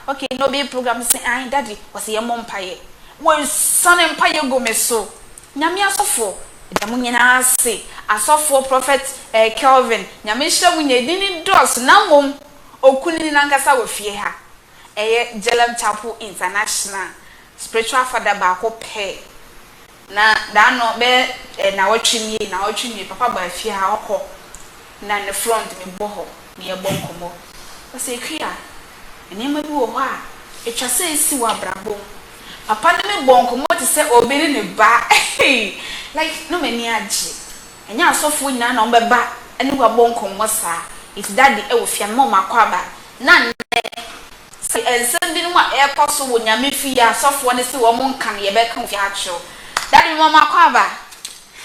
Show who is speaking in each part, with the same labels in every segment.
Speaker 1: okay no be program say ai daddy was ye mompaye wo son empaye go me so nyame asofo damu nyina ase asofo prophet Kelvin nyame hira mu nyedini dos na mom okuni nankasa wo fie ha eye Jelam Chapel International spiritual father ba ko pe na da no be na watwimie papa ba fie ha okọ na ne front me boho me ye bonkomo o se kwia ene ma bi wo ho a etwa se esi wa brabo papa ne me bonkomo ti se obiri ne ba like no many age enya asofo nyina na ombeba ene wa bonkomo sa if daddy e wo fie ma makwaba na ne ensem bi no a e koso wo nyame fi ya asofo ne se wo mon kan ye be kan fi acho daddy mo makwaba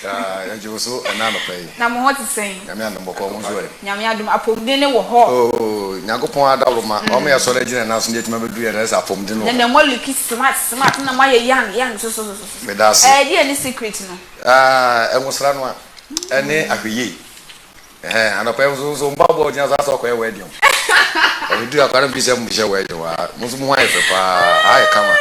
Speaker 2: ya joso na no pay
Speaker 1: na mo hot sen
Speaker 2: nyame andom boko mo zore
Speaker 1: nyame adom apomde ne wo ho
Speaker 2: oh nyagopon adawro ma o me yesore gina na so ndetima bedu ye resa apomde no
Speaker 1: ne mo luki smart na mo ye young so
Speaker 2: me das
Speaker 1: dia ni secret no
Speaker 2: engusra no a ene ahweye anopa so mbabo gina za so ko e wedio o du akara bi se mu je wedio wa musu mu ha efe pa ai kama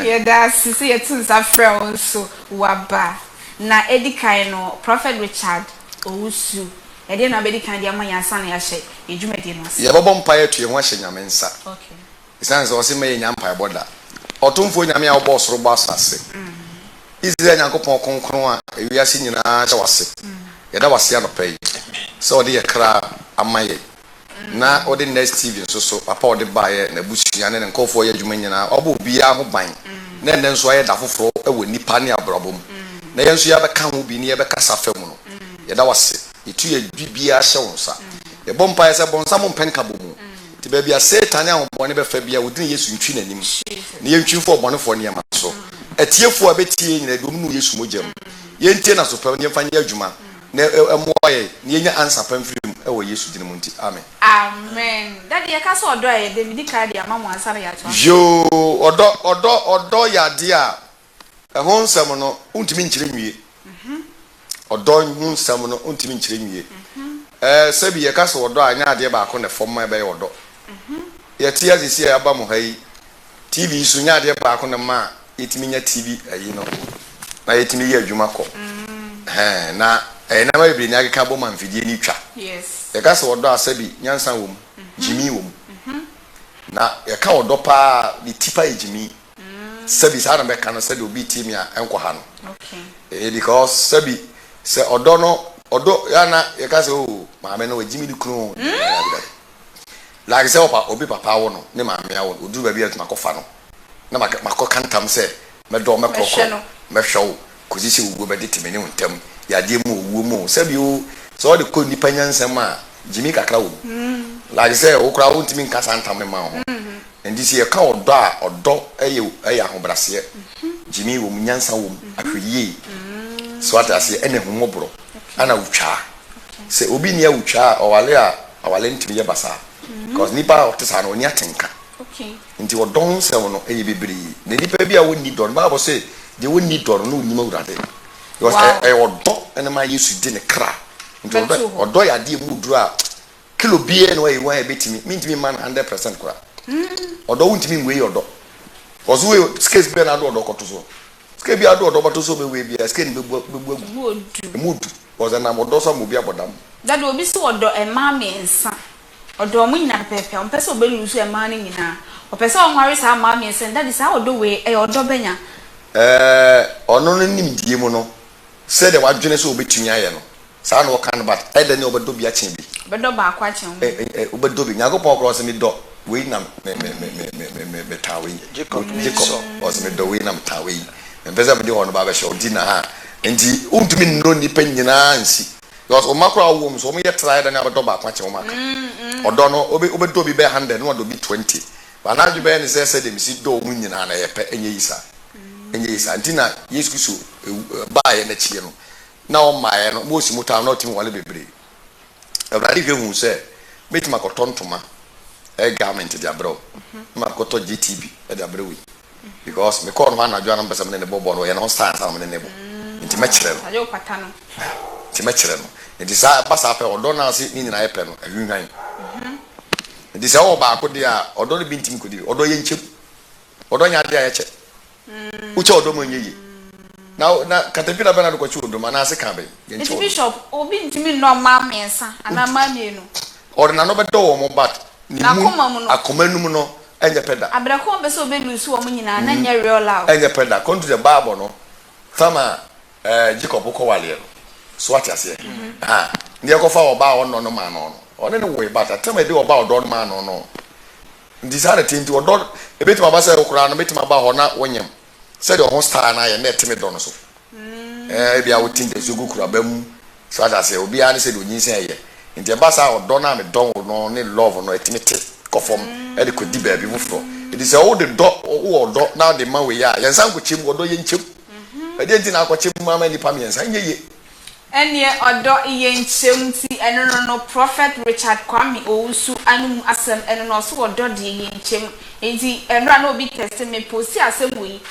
Speaker 1: ye das see ye tun sa friend so waba na edikai no Prophet Richard Owusu ede na edikai dia man yansa na ya hye edwumadi no
Speaker 2: ye bobo mpaye tue ho hye nyame nsa
Speaker 1: okay
Speaker 2: isan so se me nya mpaye boda otumfo nyame a obo soro bo asase Israel nyankopon konkron a ewiase nyina hye wase ye da wase anopai so ode ye kra amaye na ode next TV so papa ode baaye na busua ne nkofo ye adwuma nyina obo bia ho ban na ene nso aye da foforo e wo nipa ne abrabom na ye nso ya beka ho bi ne ye beka safam no ye da wase itu ye bibia hye wonsa ye bompa ye se bonsa mo pen ka bomu ti ba bia Satan a ho ne be fa bia wodin Yesu ntwi nanim ne ye ntwi fo bonefo ne ma so etiefo abetie nyina dum no Yesu mojam ye ntie na so pa ne fa ne adwuma na emoye ne ye nya answer pam firim e wo Yesu din mu nti
Speaker 1: amen daddy ye ka so odo ye David card ya mamu ansara ya to
Speaker 2: yo odo ya de a ho nsam no untimi nkyire nwie odo hu nsam no untimi nkyire nwie sabi ye ka so odo anya ade ba ko ne fom ma be odo ye ti azisi ya ba mo hai TV so nya ade ba ko ne ma yetimi nya TV ayi no na yetimi ye adwuma ko na na ma bibiri nya ka bo man fidie ni twa
Speaker 1: yes
Speaker 2: ye ka so odo asabi nyansa wom jimi wom na ye ka odo pa di tipa ejimi sabi sa na be ka no sabi obi timi a enko ha no okay because sabi se odo no odo ya na ye ka se o ma me no ejimi di kunu like se obi papa wo no ne ma me awo odu ba bi atuma ko fa no na makọ kantam se me do me proko me hwew kozi se ugo be ditime ne ntam ya de mu owo mu sabi o so de ko nipa nyansam a jimi kakra wo like say o kra wo ntimi nkasa ntam ne ma ho ndisi ye ka odo eye ahobrase jimi wo nyansa wo ahweye so atase ene humobro ana utwa se obi ne utwa awale ntimi ye basa because nipa otisa no ni atenka
Speaker 1: okay
Speaker 2: nti odon se wo no eye bebere ne nipa bi a woni don ba say de woni don no nyima urade because odo ene ma Yesu di ne kra nti odo ya di mu duru a kilo bie no e wan e betimi mintimi man 100% kra odo wuntimi ngwe odo ozo we skes be na do odo kotoso ske bi ado odo batoso be we bia ske ni bebu mudu ozo na odo so mo bi abodam
Speaker 1: dad obi se odo e ma me nsa odo mo nyina pepe on pese obelu so e ma ni nyina o pese on ware sa ma me nsa dad sa odo we e odo benya
Speaker 2: ono no nim die mu no se de wadwene so obetumi aye no sa na wokan bat e de ne obedo bi achen bi
Speaker 1: obedo ba akwa chen
Speaker 2: obedo bi nyagopon cross me do we na me tawe Jacob was me do we na tawe mpeza me de hono ba be show di na ha enti untumi no nipa nyina nsi because o makro awom so mo ye try da na obedo ba akwa chen o maka odo no obedo bi be 100 no odo bi 20 ba na dwe be ne se dem si do mu nyina na ye pe enye yisa antina Yesu Kristo ba ye na chie no na o maaye no mo si muta na otim wale bebre Ebrari hwe hu se metima ko tontoma government dia bro ma ko to GTB e dia bro wi because me ko no ha na dwa na mpesa me ne bobo no ye no stand am ne nebo nti me kire no
Speaker 1: ayo pata no
Speaker 2: nti me kire no nti sa basa pe odo na se ni nyina ye pe no ahwinwan ndi se o ba ko dia odo ne bintim ko di odo ye nchep odo nya dia ye che uche odo mo nyeyi na katapila bana do ko chi odo ma na ase ka be ye nche
Speaker 1: bishop obi ntimi no ma mensa ana ma mienu
Speaker 2: or na no be do wo mo bat ni mu akomanum no enye peda
Speaker 1: abrakon be so be lusu wo nyina na nya real out
Speaker 2: enye peda come to the bible no fama Jacob ko wale so what you say ndi ko fa oba ono no ma no one no we but atema de oba odo no ma no ndi sa de tinti odo ebetima ba say okura no betima ba ho na wonyem say de ho star na ye na etime do no so bia wo tinti zugu kura ba mu so what you say obi ani say de onyin say ye ndi ba sa odo na me don no ne love no etime te kofom e de ko di ba bi mu fro it is all the do wo odo na de ma we ya yensan ko chim odo ye nchim e de ntina ko chim ma ma ni pa me yensan ye
Speaker 1: Enye odo iye nchemti eno no Prophet Richard Kwame Owusu anum asem eno no so odo de iye nchem enti enra na obi test me posi asem wi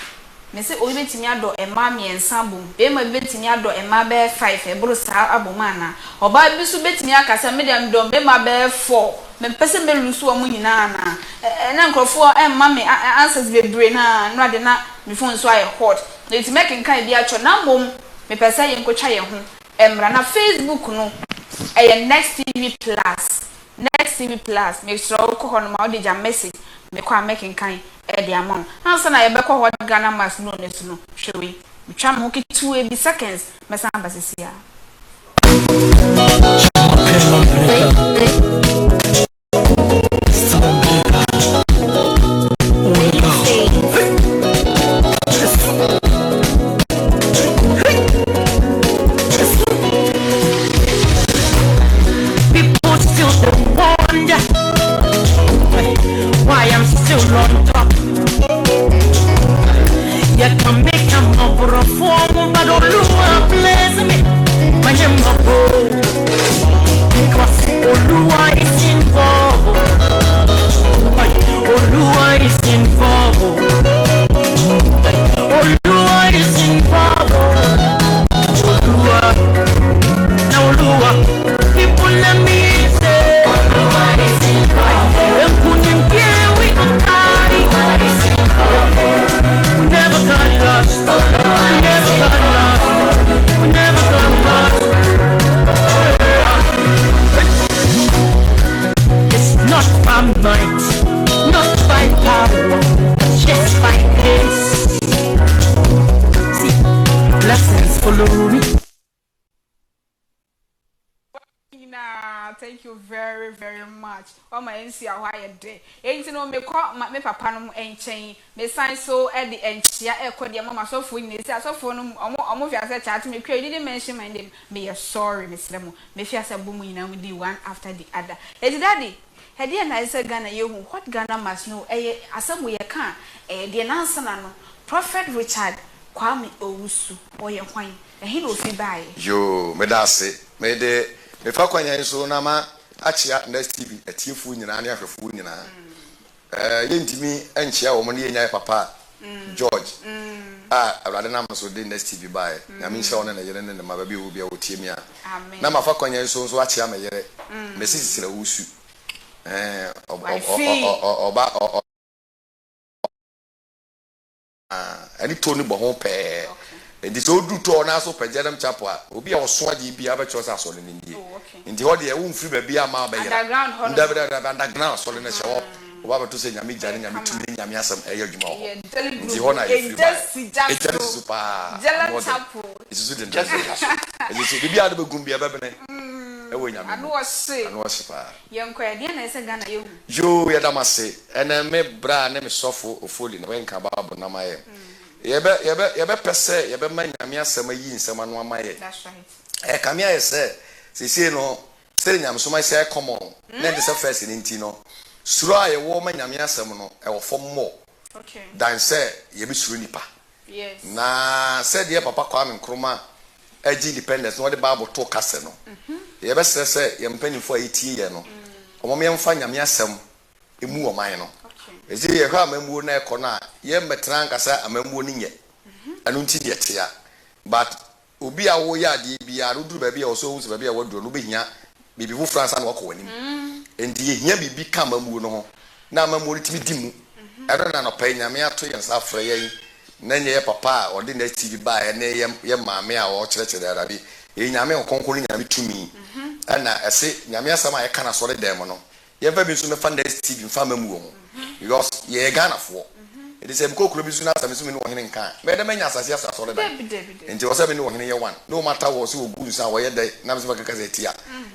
Speaker 1: me se obi betimi ado ema miensa bom be ma betimi ado ema be 5 eburu sa aboma na oba bi su betimi akasa me dem dom be ma be 4 me pese me lusu o munyina na na nkrofo emma me answers bebre na no ade na me phone so aye hot enti make nkan bi acho na mom me pese ye nkotwa ye ho emra na Facebook no Next TV Plus make sure ko hono ma odija message me kwa making kind the amount answer na ye be ko hot Ghana mas no nesu no hwewe me twa mo ki 2 ebi seconds me san basisia Thank you very, very much. Oh my NC a day. Ain't no me call me papa no enchen. Me sign so at the enchia e ko de mama so fo ni say so fo no omo fi ase chat me kwe didn't mention my name. Me sorry Miss Lemo. Me fi ase bomu ina we do one after the other. Edi daddy. Hedi na say Ghana ye hu what Ghana must know eh asem we kan de nansa na no Prophet Richard Kwame Owusu oye hwan he no fi bae.
Speaker 2: Yo me da se me de me fa kwanya so na ma achia Next TV atiefu nyina ne ahwefu nyina ye ntimi enchia wo mo ne yenya papa George awrade na so de Next TV bae na me nhyia wona na yere ne ma ba bi wo bia wo tie mi a na ma fa kwanya so achia me yere me sisira wusu oba ani to ni bo ho pe ndi so du to na so pejedem chapo a obi a oso ade bi abecho sa so ne ndie ndi ho de e wo mfiri ba bi ama ba yera underground so ne hye wo oba ba to se nyame jare nyame tumi nyame asem e ye dwuma ho ndi ho na ye free ba super jela chapo isusu de ndase isusu bi ade begum bi abebene e wo nyame
Speaker 1: anu wo se pa
Speaker 2: yenko
Speaker 1: ye de na ese Ghana ye hu
Speaker 2: yo ya damase ene me bra ne me sofo ofoli na wenka babo na maye yebe pese yebe manyame asema yi nsema no amaye
Speaker 1: that's right
Speaker 2: kamia yese sisi no sere nyam so ma say common na de se first ni nti no suro aye wo manyame asem no e wo fom mo
Speaker 1: okay
Speaker 2: dan se yebe suro nipa
Speaker 1: yes
Speaker 2: na said ye papa Kwame Nkrumah agi independence no de bible to kase no yebe se ye mpanifo ayitie ye no omo me mfa nyame asem emu oman no ezi ye kwa amamuo na ekọ na ye mbetran kasa amamuo ni nye anu nti de tia but obi a wo ya de bia roduru ba bia o so wo ba bia wo duro no behia bibi fu France na wakọ wani endi ehia bibi ka mamu no ho na mamu ritimi dimu ero na no pa nyame ato yen sa afre yen na nye papa odi na TV ba na ye maame a wo kire arabi e nyame okonkoro nyame tumi ana ese nyame asama ye kana so dem no ye fa bi so me fa na TV fa mamu wo because ye Ghana fo it is a kokro bi so na asame so me no hene nkan me dem anya asase so dem enti wo se me no hene ye one no matter wo so ogu so wo ye de na me so kaka ze tia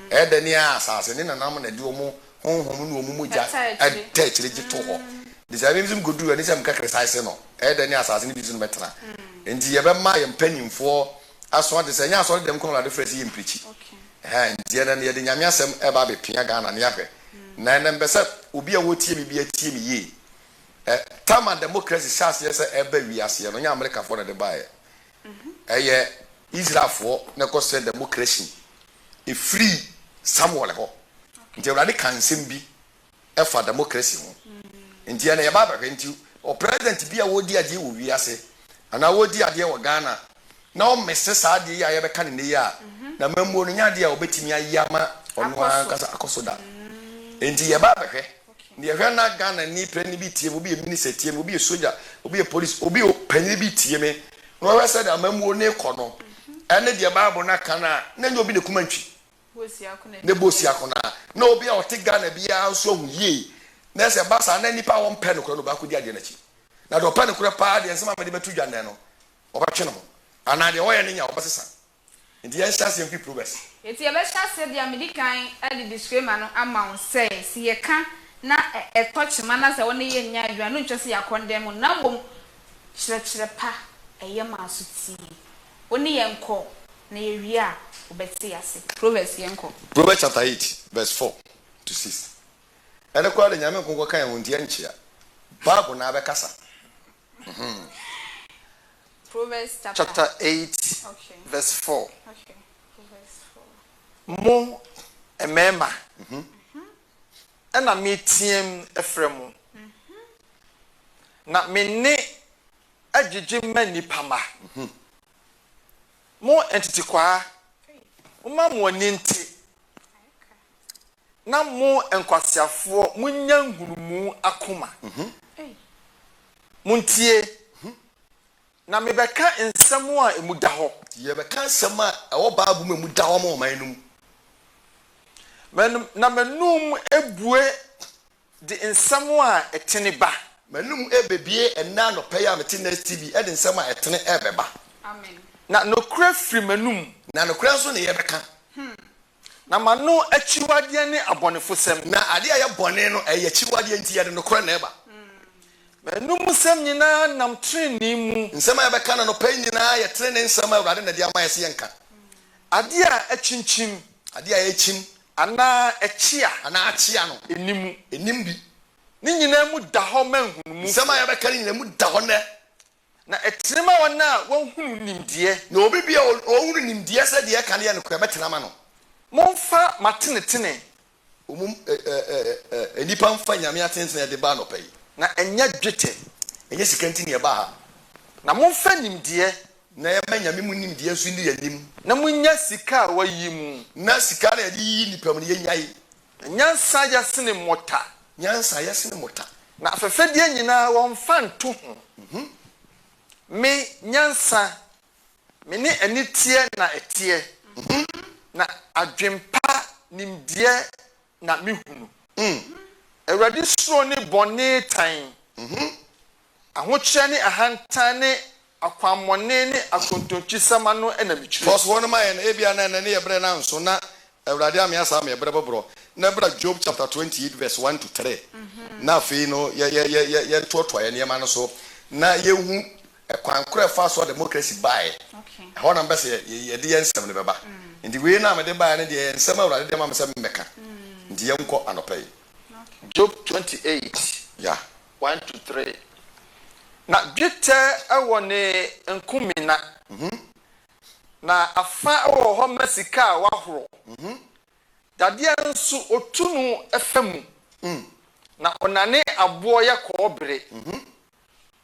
Speaker 2: e de ni asase ni na nam na di omo honhom no omo moja e techire ji to ho this I mean go do any some criticize no e de ni asase ni bi so metena enti ye be ma ye mpanimfo aso de se nya aso dem kono la de fresi ye mprichi enti ye na ye de nyame asem e ba be pia Ghana na yahwe na na mbese obi a wotie mi bi atie mi ye tama democracy chance yes e ba wi ase no nya America for the buy ye Israel for na ko se democracy e free Samuel ho nti urade kansem bi e fa democracy ho nti na ye ba ba nti o president bi a wodi ade wo wi ase ana wodi ade wo Ghana na o messe sa ade ya ye be kan ne ya na mammo no nya ade a obetimi ayama ono ankasa akosoda enti ye ba ba hwe ne hwe na Ghana ni pre ni bi tie obi e minister tie obi e soldier obi e police obi o panyi bi tie me no we said mammo ne kono ene de Bible na kana na nya obi ne kumantwi ne bosi akona na obi a ote Ghana bia so hu ye na se basa na nipa won pɛ no kro no ba ko di ade na chi na do pɛ no kro pa de nsema me de betu dwane no obatwe no ana de woye ne nya obasesa ndi yan hyase mfi progress
Speaker 1: eti ye be hyase de American ade disclaimer no ama on say si ye ka na touch mana se woni ye nya adwa no ntwese ya condemn na bom chire pa eye ma so ti woni ye nko na ye wi a obeti ase Proverbs ye nko
Speaker 2: Proverbs chapter 8 verse 4 to 6 ene kwa de nyame konko kan won die nchia Bible na be kasa
Speaker 1: Proverbs
Speaker 3: chapter 8
Speaker 1: okay
Speaker 3: verse 4
Speaker 1: okay Proverbs 4
Speaker 3: mo emema ena metiem efremu na menne agege mani pama mo entity kwa uma mo ninti na mo enkwasiafo munya ngurumu akoma muntie na mebeka nsemu a emuda ho
Speaker 2: ye be kan sema e wo Bible mu emuda ho ma manum
Speaker 3: na menum ebue de nsemu a etene ba
Speaker 2: manum ebebie ena no pay am tin TV e de nsema etene ebeba
Speaker 1: amen
Speaker 3: na no kra firi manum
Speaker 2: na no kra so ne ye beka
Speaker 3: na mano achiwade ne abonefo sem
Speaker 2: na ade aye bone no eye chiwade nti ye de no kra na eba
Speaker 3: manum sem nyina nam treni mu
Speaker 2: nsema ye beka na no pay nyina ye treni nsema awrade na de ama ye se yenka
Speaker 3: ade a achinchim
Speaker 2: ade a ye chim
Speaker 3: ana echia
Speaker 2: ana achia no
Speaker 3: enim
Speaker 2: bi
Speaker 3: ni nyina mu da ho manhunu mu
Speaker 2: nsema ye beka ni nyina mu da ho ne
Speaker 3: na etrema wona wonhunu nimdie
Speaker 2: na obi bia ohunu nimdie se de ye kan ye no kra betena ma no
Speaker 3: monfa matenetene
Speaker 2: omum enipa mfa nyame atensene de ba no pay
Speaker 3: na enya dwete
Speaker 2: enye sikanti ne ba ha
Speaker 3: na monfa nimdie
Speaker 2: na ye manyame mu nimdie so ndi yanim
Speaker 3: na munya sika wayi mu
Speaker 2: na sika na yi nipam ne yenyai
Speaker 3: nyansa ya sene mota
Speaker 2: nyansa ya sene mota
Speaker 3: na afefedie nyina wonfa nto ho me nyansa me ne anitie na etie na adwempa nimdie na mehunu Awurade suro ne bone tan ahokyere ne ahantan ne akwamone ne akontontwisama no na mitwire
Speaker 2: first one man na ebia na ne ye bre na nso na Awurade am ya sa me bre bobro na bra Job chapter 28 verse 1 to 3 na fe no ye totoa ye ne ma no so na ye hu kwankora fa so democracy buy
Speaker 1: okay
Speaker 2: ho na mbese ye de ye nsem ne beba ndi we na me de buy ne de nsem Awurade de ma me se mmeka ndi ye nko anopai
Speaker 3: Job 28
Speaker 2: yeah
Speaker 3: 1 to 3 na dwete ewo ne nkumina na afa ewo ho masika wahoro dadia nso otunu efemu na onane abo ya kobre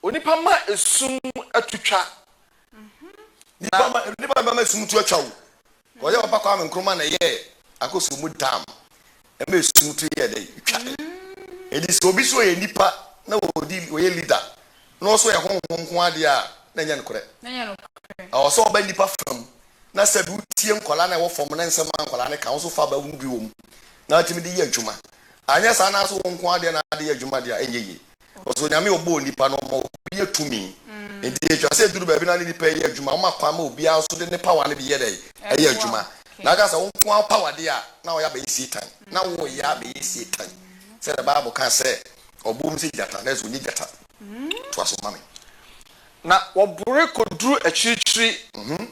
Speaker 3: onipa ma esum atutwa
Speaker 2: nipa ma esum tu atwa wo ko ye papa kwa me nkroma na ye akosu mu dam eme sumutu ye dey twa edi so obi so ye nipa na odi oye leader no so ye honhon ade a na nya nkore so oba nipa fam na se bi tie nkola na wo fam na nsem nkola ne ka so fa ba wu bi wo mu na timi de ye adwuma anya sa na so honhon ade na ade ye adwuma de a enyeye so nyame obo nipa no mo bi etumi enti etwa se duru ba bi na nipa ye adwuma o makwa ma obi a so de ne power ne bi ye dey ye adwuma na ka sa honhon power de a na o ya ba Satan na wo ya ba Satan say the Bible can say obum si jata na so ni jata to aso mame
Speaker 3: na wobure koduru achirichiri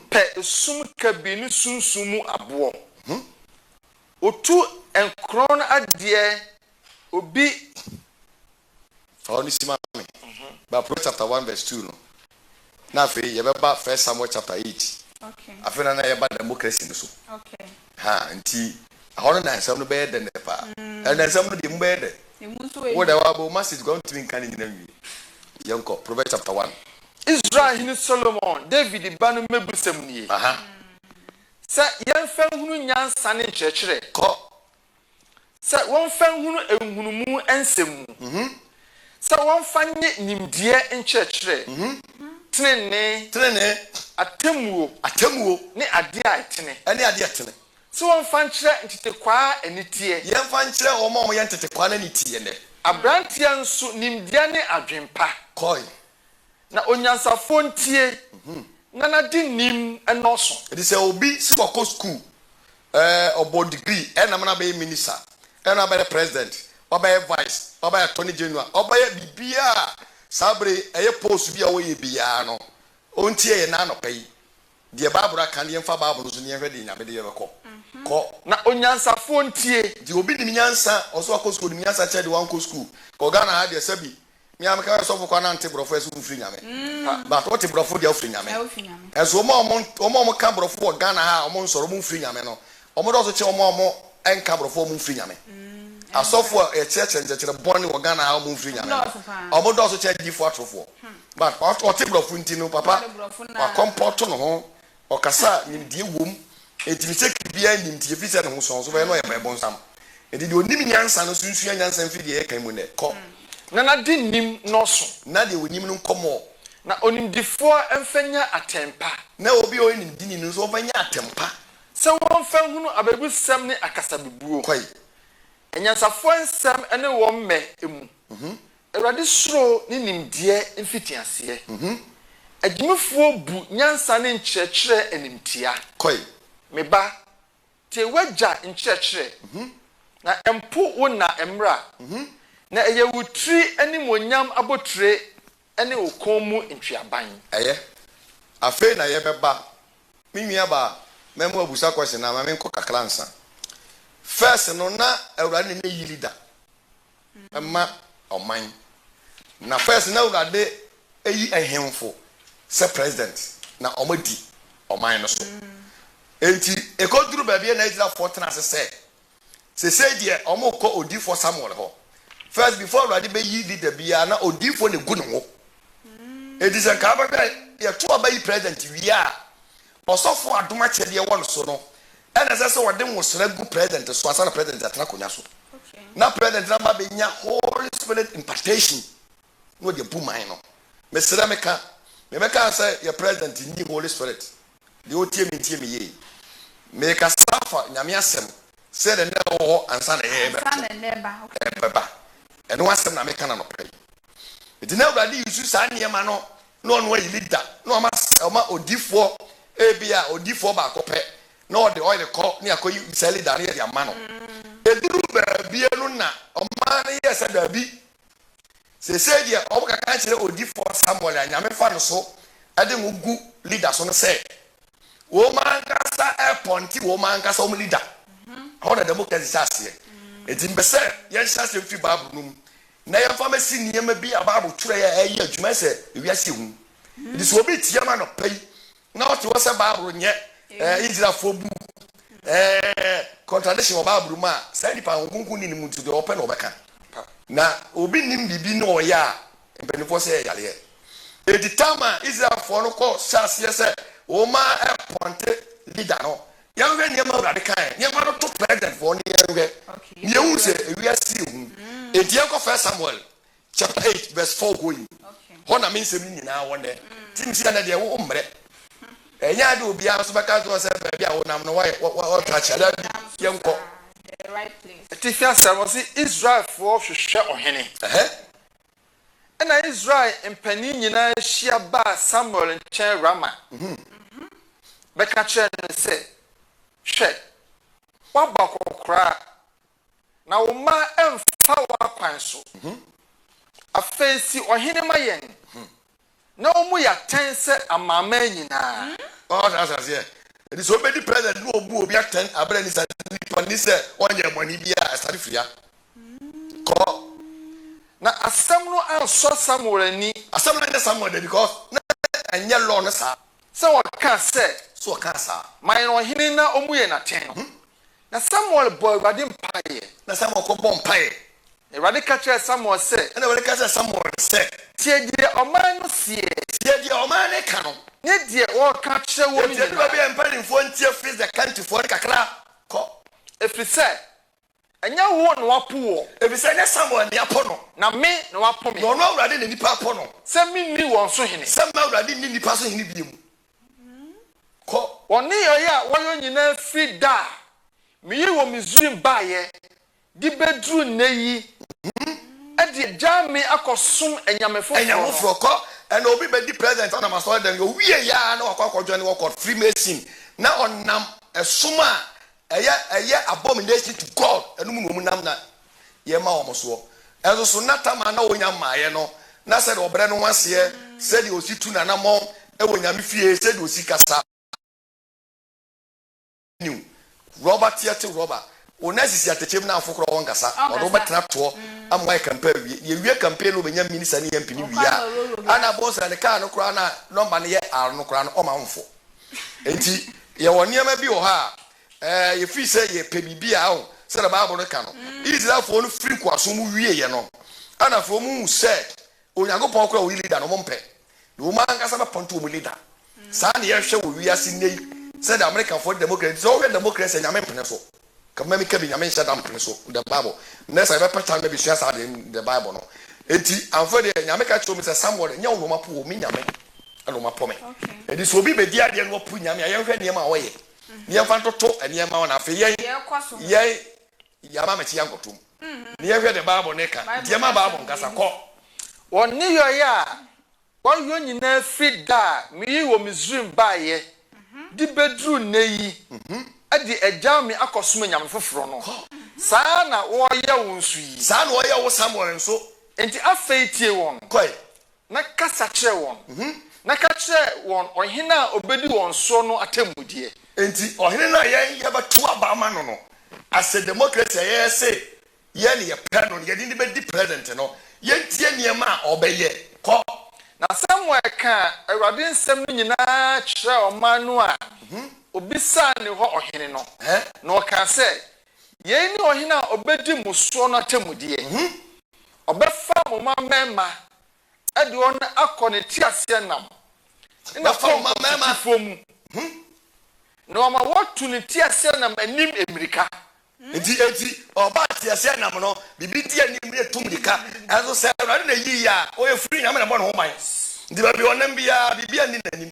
Speaker 3: pe sum kabini sunsumu abo otu enkron ade obi
Speaker 2: oni si mame ba Proverbs chapter 1 verse 2 no na fe ye beba 1 Samuel chapter 8 okay afena na ye ba democracy no so okay ha nti ahono na nsam no be de ne pa na nsam no de mbe de wo da wa bo message go to nkan ni na wi yanko Proverbs chapter 1
Speaker 3: Israel hini Solomon David banu mebusam nie
Speaker 2: aha
Speaker 3: sa yemfa hunu nyansa ne nkyerkyere
Speaker 2: ko
Speaker 3: sa wonfa hunu enhunumu ensemu sa wonfa nye nimdie nkyerkyere trene atemuo ne ade a etene
Speaker 2: ene ade etene
Speaker 3: so wonfa nkyere ntetekwa enitie
Speaker 2: yemfa nkyere omo ye ntetekwa na nitie ne
Speaker 3: abrantia nso nimdie ne adwempa
Speaker 2: koi
Speaker 3: na onyansafo ntie na di nim enoso
Speaker 2: it say obi si ko school obo degree na mana be minister na be president oba vice oba attorney general oba bibia sabre post bia wo ye bia no ontie ye na no pay de babura kan ye mfa baburu so ne hwede nyame de ye beko ko
Speaker 3: na onyansafo ntie
Speaker 2: di obi ni nyansa oso ko school ni nyansa che de wan ko school ko Ghana ha de sabi mi am ka so for na ante brofo eso mfiri nyame but what brofo de ofiri nyame eso omo ka brofo Ghana ha omo nsoro mo mfiri nyame no omo do so che omo enka brofo mo mfiri nyame asofo chechere boni wo Ghana ha omo mfiri nyame omo do so che difo atrofo but what brofo ntino papa wa comport no ho okasa nimdie wom etimi check bia nimdie fi se no so be no ye bebo nsam edi de onim nyansa no sunsu nyansa mfiri de ye kan mu ne ko
Speaker 3: na di nim noso
Speaker 2: na de onim no nkomo
Speaker 3: na onimdifo emfanya atempa
Speaker 2: na obi onim dini no so fanya atempa
Speaker 3: se won fa hunu ababusam ne akasabebuo
Speaker 2: kwai
Speaker 3: enyansafo ensam ene wo mme emu Ewrade suro ne nimdie mfitiase adwumfo bu nyansa ne nkyerkyere enimtia
Speaker 2: kwai
Speaker 3: meba tie wagya nkyerkyere na empo wo na emra na eye wutri animonyam abotre ene okomu ntwiaban
Speaker 2: eye afe na ye beba minwia ba memo abusa kwese na ma menko kakransa first no na Ewrade ne yi leader amma oman na first na Ewrade eyi ehemfo se president na omadi oman no so enti ekoduru ba bia na Israel fortuna se die omoko odifo Samuel ho first before Ewrade be yi leader bia na odifo ne gu ne ho edisa ka ba ye to ba yi president wia osofo adoma chede won so no ena se wode nwosra gu president so asa na president atena konya so na president na ba be nya Holy Spirit impartation no de buman no mesra meka say your president ni Holy Spirit de otie mi ye meka safa nyame asem se de na ho ansa na ye beba eno asem na meka na no pay edi na Ewrade yusu sa niema no no yi leader no ma odifo ebia odifo ba kope no de oil ko ni akoyi sell leader na ye ama no eduru ba bia no na oma na ye se da bi se dia obuka ka kire odifo Samuel anyame fa no so ade ngugu leader so no se wo man kasa airport wo man kasa o leader how the democracy sase edi mbese ye sase fi Bible num na ye fa masi niema bi Bible ture ya ayi adwuma se ewiase hu edi so obi tiama no pay na o te wo se Bible nye Israel fo bu contradiction of Bible ma say nipa nkunku ni mu tudo open obeka na obi nim bibi no ya mpenifo se yale edi tama Israel fo no ko sase se o ma airport leader no Young man, your mother kind. Your mother took president for 1 year. You say, we are still. In the Uncle First Samuel, chapter 8, verse 4 going. Honor means a minute now one day. Things that they are home. And ya do be out back out to us, baby. I don't know what touch I love young cock.
Speaker 1: The right place.
Speaker 3: Tifia was Israel for share or henny. And Israel and Penina share bar Samuel and Chair Rama. Becca Chen said, Shed. What buckle cry? Now, ma and flower quanso. A fancy or henny my yen. No more ya 10 set a mamma.
Speaker 2: Oh, that's it. It is already present. No more be 10. I bring this 1 year money be a study for ya. Call.
Speaker 3: Now, a Samuel and saw somewhere any.
Speaker 2: A Samuel somewhere because and your law,
Speaker 3: So I can't say.
Speaker 2: So I can't say.
Speaker 3: My no hinna omuye na 10. Now, Samuel boy, but didn't pay.
Speaker 2: Now, someone come bomb pay.
Speaker 3: A radical catcher, someone said.
Speaker 2: And I will catch someone said.
Speaker 3: Tie dear, a man no see.
Speaker 2: Tie dear, man, canon.
Speaker 3: Yet, dear, or catcher woman.
Speaker 2: You will be employing for face the country for a cacra.
Speaker 3: If he said, and you won't walk poor.
Speaker 2: If you say someone near Pono,
Speaker 3: now me no wapono.
Speaker 2: no, no, I didn't need Papono.
Speaker 3: Send me new one so him.
Speaker 2: Somehow I didn't need the person in the view. Call
Speaker 3: 1 year, yeah, why you never free da. Me you will Missouri buy ye. The bedroom neyi. At the jam me a consume and yamefo.
Speaker 2: And you for call and will be the president on a master. Then you, we are no call joining what called Freemason. Now on nam a summa. A year abomination to God, and Munamna, Yama almost war. As a sonata man, no Yamayano, Nasa or Brennan once here, said you see two Nanamon, and when Yamifie said you see Cassa. New Robert Theatre Robert, or Nessie at the Chim now for Crongas, or Robert Traptor, and my campaign. You campaign with your minister and Pinia, Anna Boss and the car no crown, no money are no crown or mount for. And you will near maybe or her. If we say ye pay be out, said about the canoe. It is that for free quasum we no. And a for moon said, O Yago Poko will lead an ompe. No man has a ponto leader. Sandy Arsha will be as in said American for Democrats, all Democrats and Yamen Peneso. Come make a Yamen Shadam Peneso, the Bible. Unless I ever time maybe shares out in the Bible. No. And for the Yamaka told me somewhat and young woman poor me Yamen. And my pommy. And this will be the idea and what Punyam, I have had near my way. Near Fanto and Yama na fe ye Yama meti yanko tum. Near where the Bible neka. Yama Bible kasa ko.
Speaker 3: One near ya. One you never free da. Me wo Missouri buy ye. The bedroom neyi. At the ejami akosum nyam foforo no. Saa na wo ye wonsui. Saa na wo ye wo Samuel nso. Enti afeitie won.
Speaker 2: Koi.
Speaker 3: Na kasa kire won. Na ka kire won ohina obedi won so no atamudie.
Speaker 2: Enti ohene na ye beto abama no as a democracy ye say ye ne ye pɛ no ye di be di president no ye tie niema obeye ko
Speaker 3: na Samuel ka awurade nsɛm no nyinaa kyerɛ ɔman no a obisa ne hɔ ohene no na ɔka sɛ ye ni ohene a obedi muso no atamudie ɔbɛfa mo mamema ade on akɔ ne tiase nam
Speaker 2: na fa mamema
Speaker 3: fomu no ma what to tiase nam anim emirika
Speaker 2: enti oba tiase nam no bibi di anim ne tumrika aso sɛ awurade na yi ya o ye firi nyame na bɔ no ho man ndi ba bi onam bia bibi ani nanim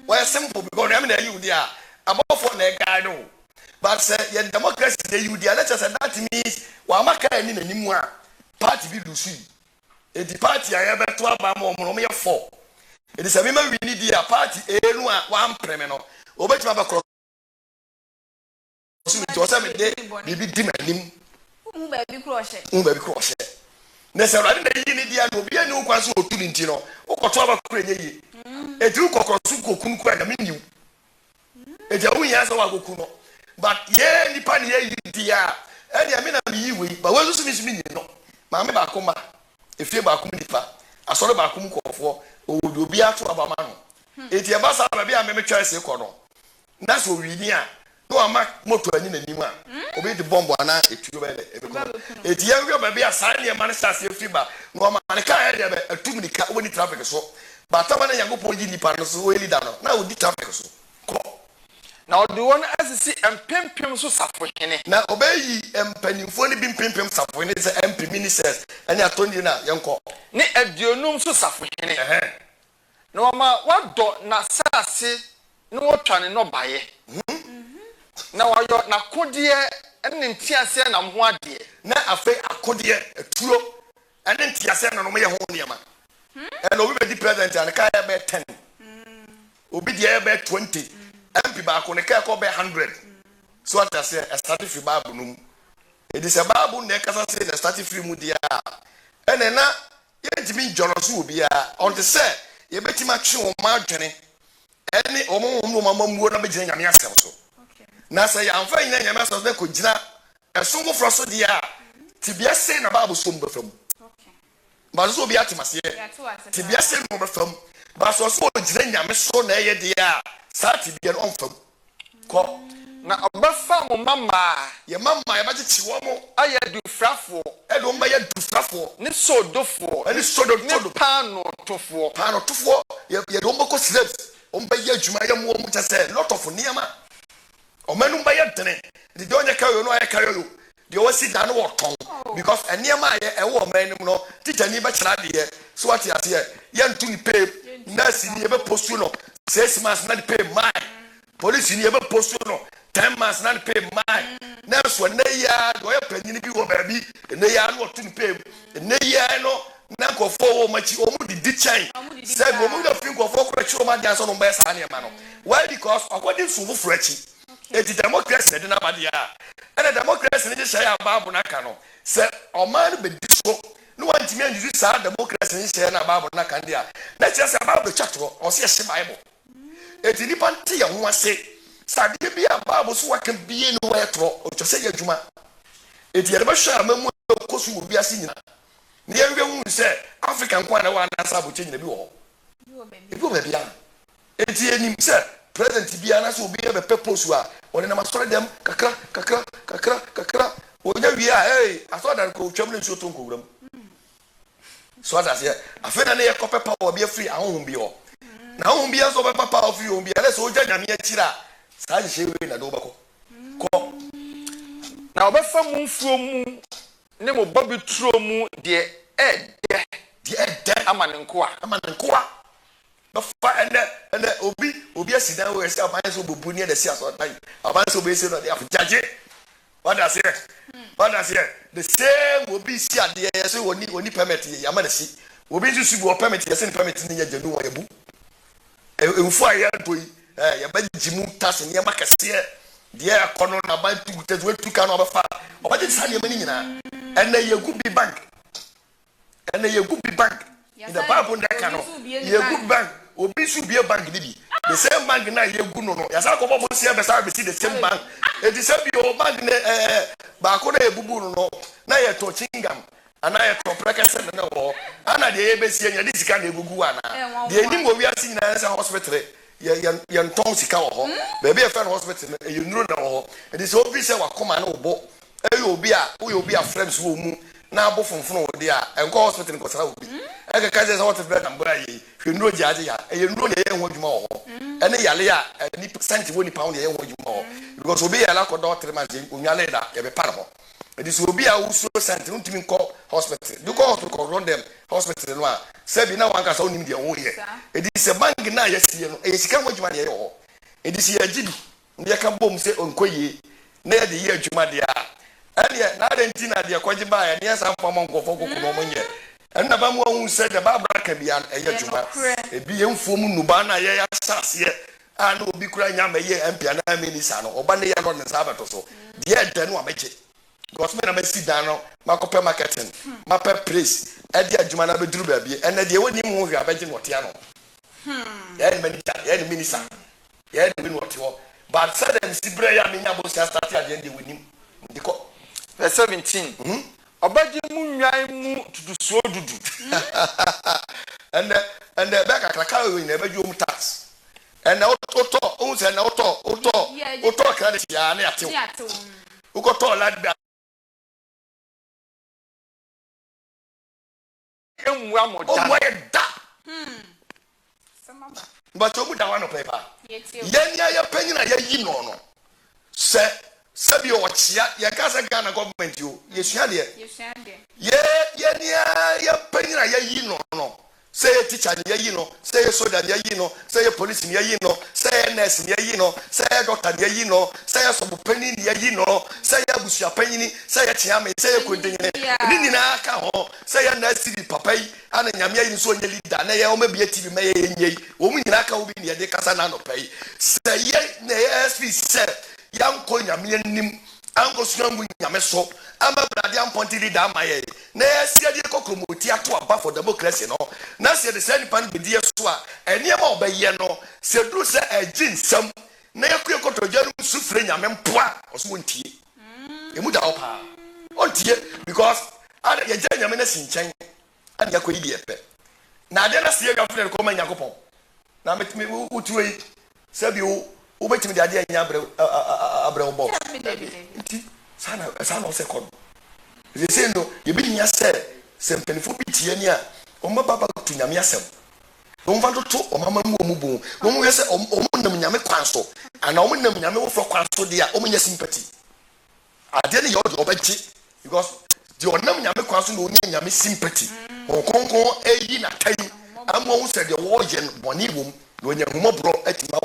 Speaker 2: why simple because nyame na yi udi a abofo na guide no but say ye democracy na yi udi a let us say that means wa maka ani nanim a party bi lusu enti party a ye beto aba ma omo no ye for enti sɛ me ma wi ni di a party enu a wa ampreme no obetima ba cross so say me dey bibi di nanim
Speaker 1: baby crochet
Speaker 2: na say rade na yi ni dia no bia ni ukwa so otu ni nti no ukoto aba kura nye yi eti ukokoro so kokun kwa na meniw eti awu ya so wa kokun no but ye nipa ni ye yi dia eni ame na mi yi we ba we so mi ni no ma me ba koma efie ba kom nipa asoro ba kom kofo obi ato aba ma no eti e ba sa ba bia me me twa ese ko no na so wi ni a no ama moto ani na nimu a obi de bombo ana etuo be eti ya wi ba bia sa ne ma ne sa se fiba no ama ne ka ya de be atum ni ka woni traffic so ba ta ma na yago po yi nipa no so we leader no na odi traffic so ko
Speaker 3: na odi won asisi empempem so safohene
Speaker 2: na obeyi empanimfo ne bi mpempem safohene se MP ministers anya atoni na yenko
Speaker 3: ne aduonum so safohene na wama wado na sase ne wotwa ne no baye na wayo na kodie ene ntiase na mho ade
Speaker 2: na afa akodie aturo ene ntiase na no me ye ho niama and obi be di president and ka ya be 10 obi dia be 20 MP ba ko ne ka ko be 100 so what I say start free bible no it is a bible na kasa say na start free mu dia ene na ye ntimi joroso obi a on the say ye betima twe o ma adwene ene o mo mamamuo na be gina nyame asem so na say ya amfa nyina nyame asem so ko gina esongo froso dia tibia say na bible so mbafam ba so obi atimase tibia say no mbafam ba so gina nyame so na ye dia sa tibia no mfam ko
Speaker 3: na obafa mo mama
Speaker 2: ye mama ye ba chi wo mo
Speaker 3: aye du frafo
Speaker 2: e do mba ye du frafo
Speaker 3: ne sodofo
Speaker 2: ani sodo
Speaker 3: pano tofo
Speaker 2: ye do mba ko slaves o mba ye adwuma ye mo mu tese lot of niama o manu mba ye dene de do nya kayo no aye kayo de o si da no woton because eniama ye e wo manim no teacher ni ba kira de so what you say ye ntu ni pay nurse ni ye be postu no 6 months na pay my police ni ye be postu no 10 months na pay my na so na ya do ye panyini bi wo ba bi na ya no to ni pay na ya no na ko fo wo machi o mu di chain say mo mu da fin ko fo ko chi o ma dia so no ba sa na ma no why because according to wo frachi eti democracy na de na ba dia and democracy ni say ababu na ka no say o man be diso no want me and you say democracy ni say na ababu na ka dia na say ababu chatro o say she bible eti ni panti ya ho ase sade bi ababu so waka bie no wetro o twese ya dwuma eti ya ba hwa amamu ko so obi ase nyina ni ya hu say african kwa na wa na sabu che nyina bi wo ebi o be bia eti enim say president bia na so obi e be purpose a one na masore dem kakra onya wi a hey aso dan ko twam ne nso to nkogram so that say afena na ye kope power bi free ahom bi o na ahom bi so be power free o bi ale so oja nyame akira sa je shewe na do bako ko
Speaker 3: na obefa mu mfuo mu ne mo bobi turo mu de amanenko a no
Speaker 2: fa and obi asida we say aban so bobu ne de sia so dan aban so be say no dey afjaje what I say the same obi si ade ye say oni permit ye ya ma na si obi su bu permit ye say permit ni ya jenu wa yebu enfu aya toyi ya ba jimu tas ne ma kase de akono na ban tu tezu tu ka no ba fa oba je sa ne mani nyina and ye gubi bank in the Bible that cannot ye good bank obi su be bank bi the same bank na ye gu no ya sa ko bo si e be sa be si the same bank e di say bi o bank ne ba ko na ebubu no na ye to chingam ana ye to prekese na wo ana de ye be si nya di sika na egugu ana de enim wo wi asi nyina sa hospital ye nton sika wo ho be be e fa hospital e ye nuro na wo e di say obi say wa koma na obo e obi a friends wo mu na abo fonfono wo dia enko hospital ko sara obi ega kaje sa what bread and butter yi hwe nuro jaje ya e nuro na ye ho adwuma wo ene yale ya ni percent wo ni pound ye ho adwuma wo because obi ya la ko do 3 months onwale da ye be para ho e dis obi a wo so cent ntimi ko hospital do ko hospital ko run them hospital no a sabi na wanka sa onim de ho ye e dis e bank na ya sie no e sika mo adwuma de ye ho e dis ya jibi ndi ka bom se onkoye na ye de ye adwuma de a ene na adentina de kwaji ba ya ne sa mfamo nkofo kokono mo nye ena ba mu hu se de babra ka bia eye djuma e bi emfom nuba na ye ya sase a na obi kura nya ma ye empia na minisa no oba ne ya no ne sa beto so de e de no abeche because me na ma si dan no makope marketing mape place e de djuma na be duru ba bi ene de woni mu hwe abeje no tia no ya ni manita ya ni minisa ya ni bi no tia but sudden sibre ya me nya bo sia start ya de woni ndiko
Speaker 3: verse 17 obaje mu nwan mu tutusuo dudu
Speaker 2: and back akaka we na ebaje mu tax and oto o se na oto credit ya na yatew ukoto ladba
Speaker 3: enwa moja
Speaker 2: o moye da but you would want to paper. Yenya penny na ye no. Say Sabi or Chia, Yakasa Ghana government you, yes, yeah, penny na ye no. Say a teacher, you know, say a soldier, you know, say a policeman, you know, say a nurse, you know, say a doctor, you know, say a some penny, you know, say a bushia penny, say a chiame, say a quintin, say a nurse, papa, and a yamia in so nearly done, or maybe a TV may, woman naka will be near the Casanano pay. Say, yes, we said, young coin a million. Uncle Snum Yameso, I'm a Bradian Pontili Damae. Nes Yako Tiato above for democracy, no. Nasia the same pan with dear Swa, and Yamo Bayano, Sedusa a gin some. Nayaku to Jerum Sufrenia Mempoa or Swinty. Emuda Opa. On tier, because I had a Yamanas in Chang and Yakuidia. Now then I see your friend come and Yakopo. Now make me would wait. Sabu. Wait me the idea in Abraham Bob. Son of second. They say no, you be near said, some penful pitiania, or my papa to Yamiasem. Don't want to talk or Mamma Mubu, when we say Omunam Yame Quanso, and Omunam Yame for Quanso, dear Omina sympathy. I tell you, because the Onam Yame Quanso no Yami sympathy, or Conco, a yin at time, I'm almost at the war gen, Bonibum, when your mob brought at my.